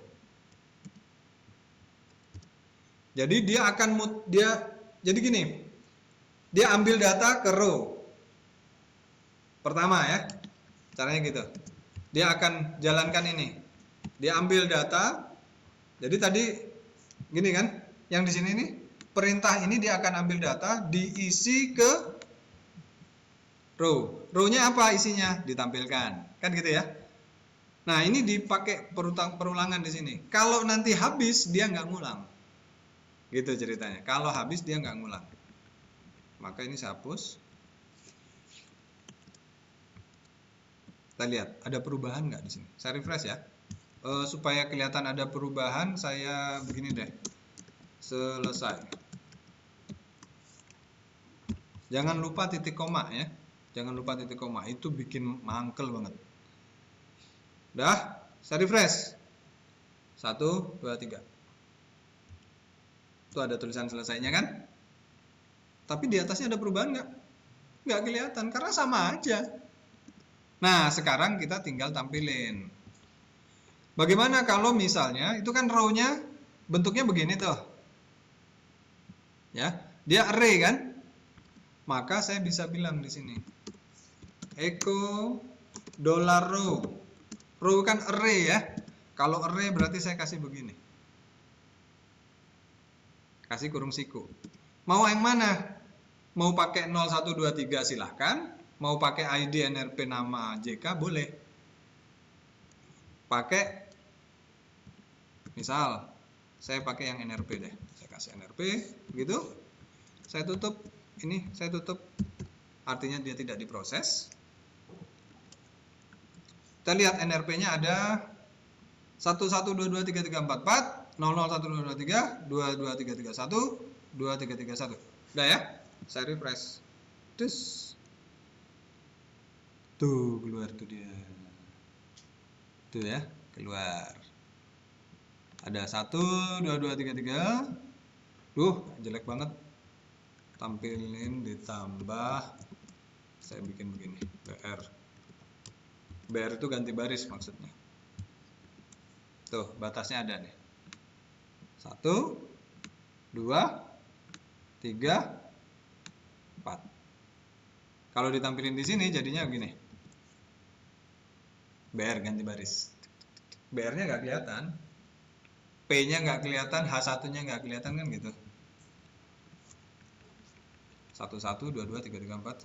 Jadi dia akan jadi gini. Dia ambil data ke row. Pertama ya. Caranya gitu. Dia akan jalankan ini. Dia ambil data. Jadi tadi gini kan? Yang di sini nih, perintah ini dia akan ambil data, diisi ke row. Row-nya apa isinya? Ditampilkan. Kan gitu ya. Nah, ini dipakai perulangan di sini. Kalau nanti habis, dia nggak ngulang. Gitu ceritanya. Kalau habis, dia nggak ngulang. Maka ini saya hapus. Kita lihat, ada perubahan nggak di sini? Saya refresh ya. Supaya kelihatan ada perubahan, saya begini deh. Selesai. Jangan lupa titik koma ya. Jangan lupa titik koma. Itu bikin mangkel banget. Udah, saya refresh. 1, 2, 3. Itu ada tulisan selesainya kan? Tapi di atasnya ada perubahan nggak? Nggak kelihatan karena sama aja. Nah, sekarang kita tinggal tampilin. Bagaimana kalau misalnya itu kan row-nya bentuknya begini tuh. Ya, dia array kan? Maka saya bisa bilang di sini echo $row. Row kan array ya. Kalau array berarti saya kasih begini. Kasih kurung siku. Mau yang mana? Mau pakai 0123 silahkan. Mau pakai ID NRP nama JK boleh. Pakai misal saya pakai yang NRP deh. Saya kasih NRP gitu. Saya tutup ini, saya tutup. Artinya dia tidak diproses. Kita lihat NRP-nya ada 11223344 001223 22331 2331. Udah ya? Saya refresh. Terus tuh keluar tuh dia. Tuh ya, keluar. Ada 1 2 2 3 3. Duh, jelek banget. Tampilin ditambah saya bikin begini, BR. BR itu ganti baris maksudnya. Tuh, batasnya ada nih. 1 2 3 4. Kalau ditampilin di sini jadinya begini. BR ganti baris. BR-nya nggak kelihatan. P-nya nggak kelihatan, H1-nya nggak kelihatan kan gitu. 1 1 2 2 3 3 4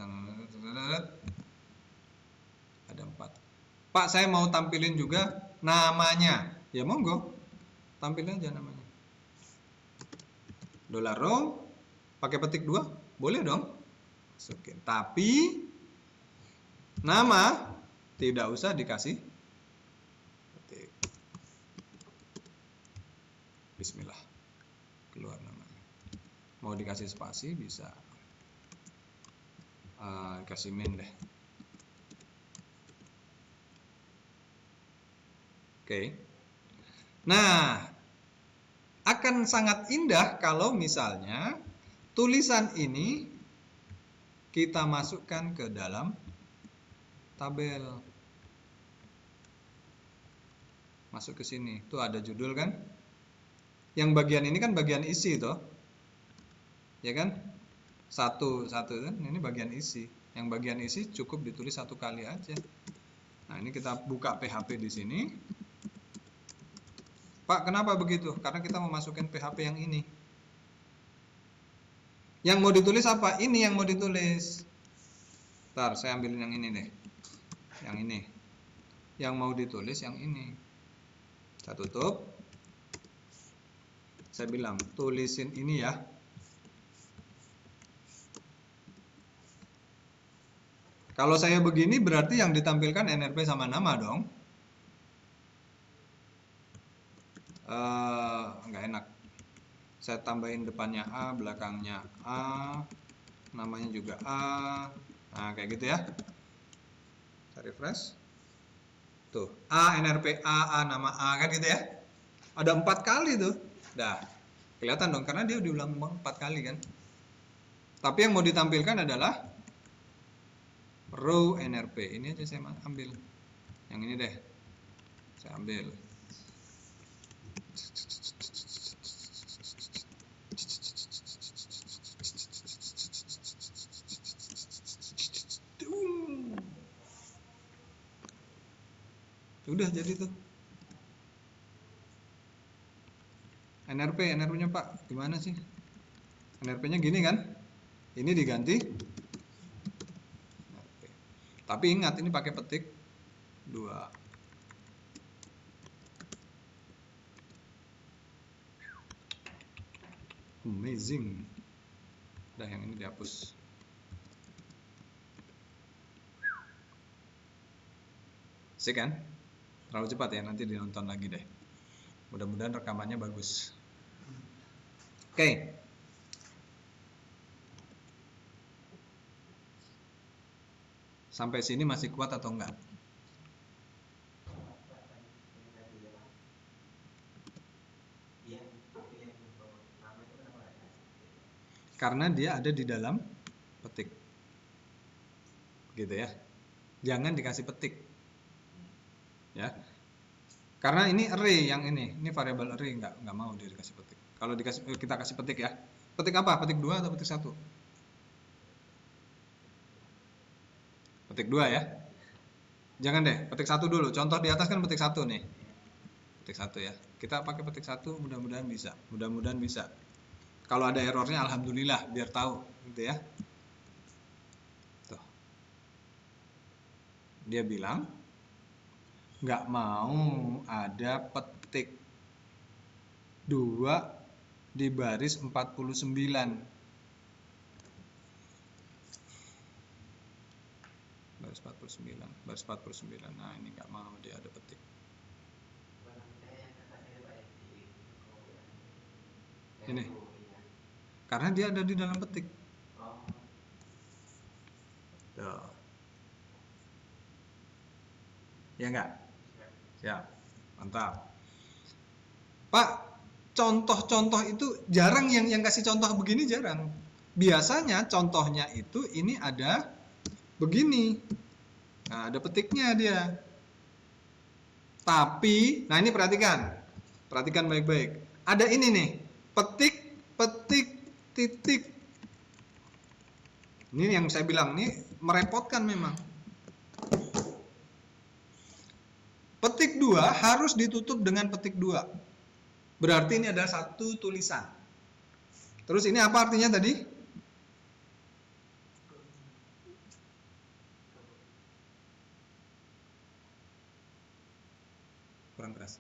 ada 4. Pak, saya mau tampilin juga namanya. Ya monggo. Tampilin aja namanya. $row pakai petik 2 boleh dong. Masukin. Tapi nama tidak usah dikasih petik. Bismillah. Keluar namanya. Mau dikasih spasi bisa. Kasih min deh. Oke. Nah, akan sangat indah kalau misalnya tulisan ini kita masukkan ke dalam tabel. Masuk ke sini. Tuh ada judul kan? Yang bagian ini kan bagian isi toh. Ya kan? Satu kan? Ini bagian isi. Yang bagian isi cukup ditulis satu kali aja. Nah, ini kita buka PHP di sini. Pak, kenapa begitu? Karena kita mau masukin PHP yang ini. Yang mau ditulis apa? Ini yang mau ditulis. Ntar, saya ambilin yang ini deh. Yang ini. Yang mau ditulis yang ini. Saya tutup. Saya bilang, tulisin ini ya. Kalau saya begini berarti yang ditampilkan NRP sama nama dong. Nggak enak. Saya tambahin depannya A, belakangnya A, namanya juga A. Nah, kayak gitu ya. Saya refresh. Tuh, A, NRP A, nama A, kan gitu ya. Ada 4 kali tuh. Dah, kelihatan dong, karena dia diulang 4 kali kan. Tapi yang mau ditampilkan adalah row NRP. Ini aja saya ambil. Yang ini deh. Saya ambil. Udah jadi tuh. NRP-nya Pak, gimana sih? NRP-nya gini kan? Ini diganti. NRP. Tapi ingat ini pakai petik 2. Amazing. Udah, yang ini dihapus. Sih kan? Terlalu cepat ya, nanti dinonton lagi deh. Mudah-mudahan rekamannya bagus. Oke. Sampai sini masih kuat atau enggak? Karena dia ada di dalam petik. Gitu ya. Jangan dikasih petik. Ya. Karena ini array yang ini variabel array, nggak mau dia dikasih petik. Kalau kita kasih petik ya. Petik apa? Petik 2 atau petik 1? Petik 2 ya. Jangan deh, petik 1 dulu. Contoh di atas kan petik 1 nih. Petik 1 ya. Kita pakai petik 1, mudah-mudahan bisa. Mudah-mudahan bisa. Kalau ada errornya alhamdulillah, biar tahu gitu ya. Tuh. Dia bilang nggak mau ada petik 2 di baris 49. Baris 49. Baris 49. Nah, ini nggak mau dia ada petik. Ini. Karena dia ada di dalam petik. Tuh. Ya enggak? Siap. Mantap. Pak, contoh-contoh itu jarang yang kasih contoh begini, jarang. Biasanya contohnya itu ini ada begini. Nah, ada petiknya dia. Tapi, nah ini perhatikan. Perhatikan baik-baik. Ada ini nih. Petik, titik. Ini yang saya bilang nih merepotkan memang. Petik 2 harus ditutup dengan petik 2. Berarti ini adalah satu tulisan. Terus ini apa artinya tadi? Kurang keras.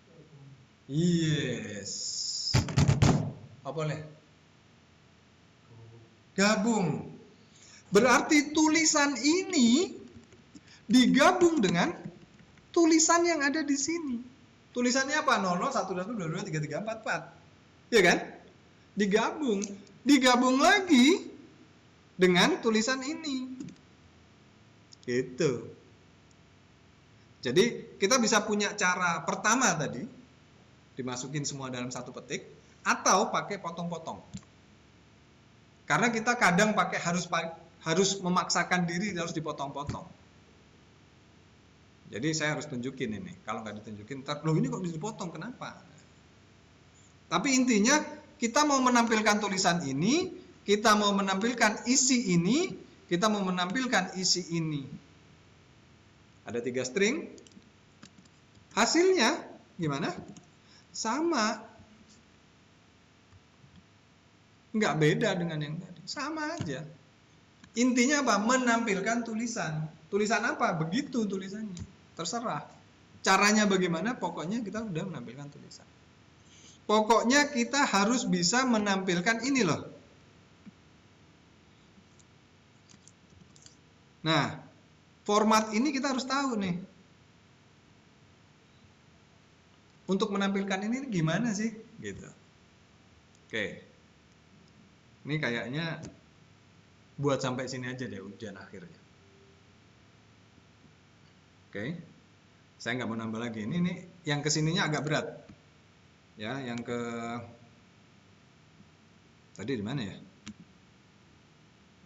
Yes. Apa boleh? Gabung. Berarti tulisan ini digabung dengan tulisan yang ada di sini. Tulisannya apa? 00, 11, 22, 23, 44. Ya kan? Digabung. Digabung lagi dengan tulisan ini. Gitu. Jadi kita bisa punya cara pertama tadi, dimasukin semua dalam satu petik, atau pakai potong-potong. Karena kita kadang harus memaksakan diri harus dipotong-potong. Jadi saya harus tunjukin ini. Kalau nggak ditunjukin, ntar, loh ini kok dipotong, kenapa? Tapi intinya kita mau menampilkan tulisan ini, kita mau menampilkan isi ini, kita mau menampilkan isi ini. Ada 3 string. Hasilnya gimana? Sama. Nggak beda dengan yang tadi. Sama aja. Intinya apa? Menampilkan tulisan. Tulisan apa? Begitu tulisannya. Terserah. Caranya bagaimana? Pokoknya kita udah menampilkan tulisan. Pokoknya kita harus bisa menampilkan ini loh. Nah, format ini kita harus tahu nih. Untuk menampilkan ini gimana sih? Gitu. Oke. Ini kayaknya buat sampai sini aja deh ujian akhirnya. Oke. Saya nggak mau nambah lagi. Ini yang kesininya agak berat. Ya, yang ke tadi di mana ya?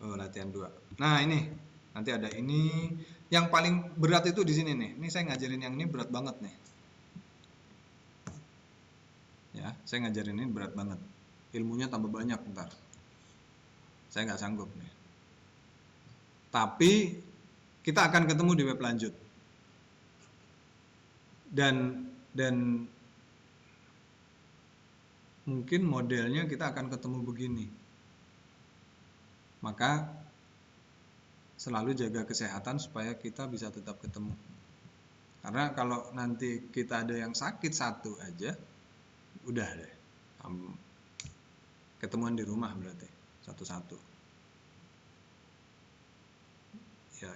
Oh, latihan 2. Nah, ini nanti ada ini. Yang paling berat itu di sini nih. Ini saya ngajarin yang ini berat banget nih. Ya, saya ngajarin ini berat banget. Ilmunya tambah banyak ntar. Saya nggak sanggup nih. Tapi kita akan ketemu di web lanjut. Dan mungkin modelnya kita akan ketemu begini. Maka selalu jaga kesehatan supaya kita bisa tetap ketemu. Karena kalau nanti kita ada yang sakit satu aja, udah deh. Ketemuan di rumah berarti satu-satu.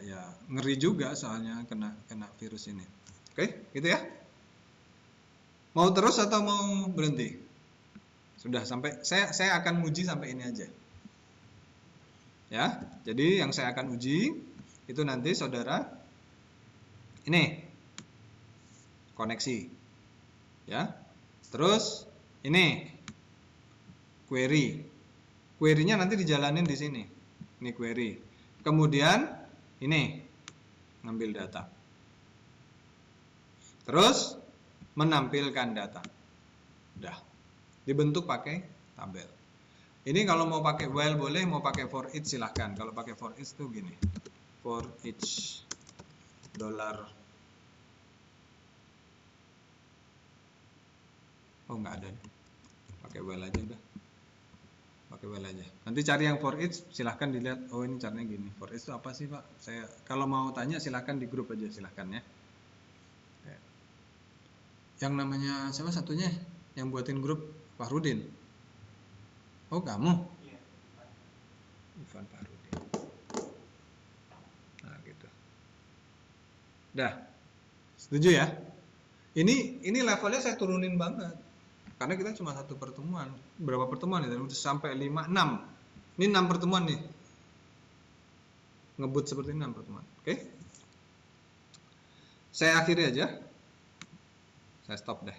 Ya ngeri juga soalnya kena virus ini. Oke, gitu ya. Mau terus atau mau berhenti? Sudah sampai saya akan uji sampai ini aja. Ya, jadi yang saya akan uji itu nanti saudara ini koneksi. Ya. Terus ini query. Query-nya nanti dijalanin di sini. Ini query. Kemudian ini ngambil data. Terus menampilkan data. Udah. Dibentuk pakai tabel. Ini kalau mau pakai while boleh, mau pakai for each silahkan. Kalau pakai for each tuh gini. For each dollar. Oh, nggak ada. Pakai while aja udah. Pakai while aja. Nanti cari yang for each, silahkan dilihat. Oh, ini caranya gini. For each itu apa sih, Pak? Saya kalau mau tanya silahkan di grup aja, silahkan ya. Yang namanya siapa satunya? Yang buatin grup Fahrudin. Oh, kamu? Iya. Ivan Fahrudin. Nah, gitu. Dah. Setuju ya? Ini levelnya saya turunin banget. Karena kita cuma satu pertemuan. Berapa pertemuan ya? Udah sampai 5, 6. Ini 6 pertemuan nih. Ngebut seperti 6 pertemuan. Oke? Saya akhiri aja. Saya stop deh.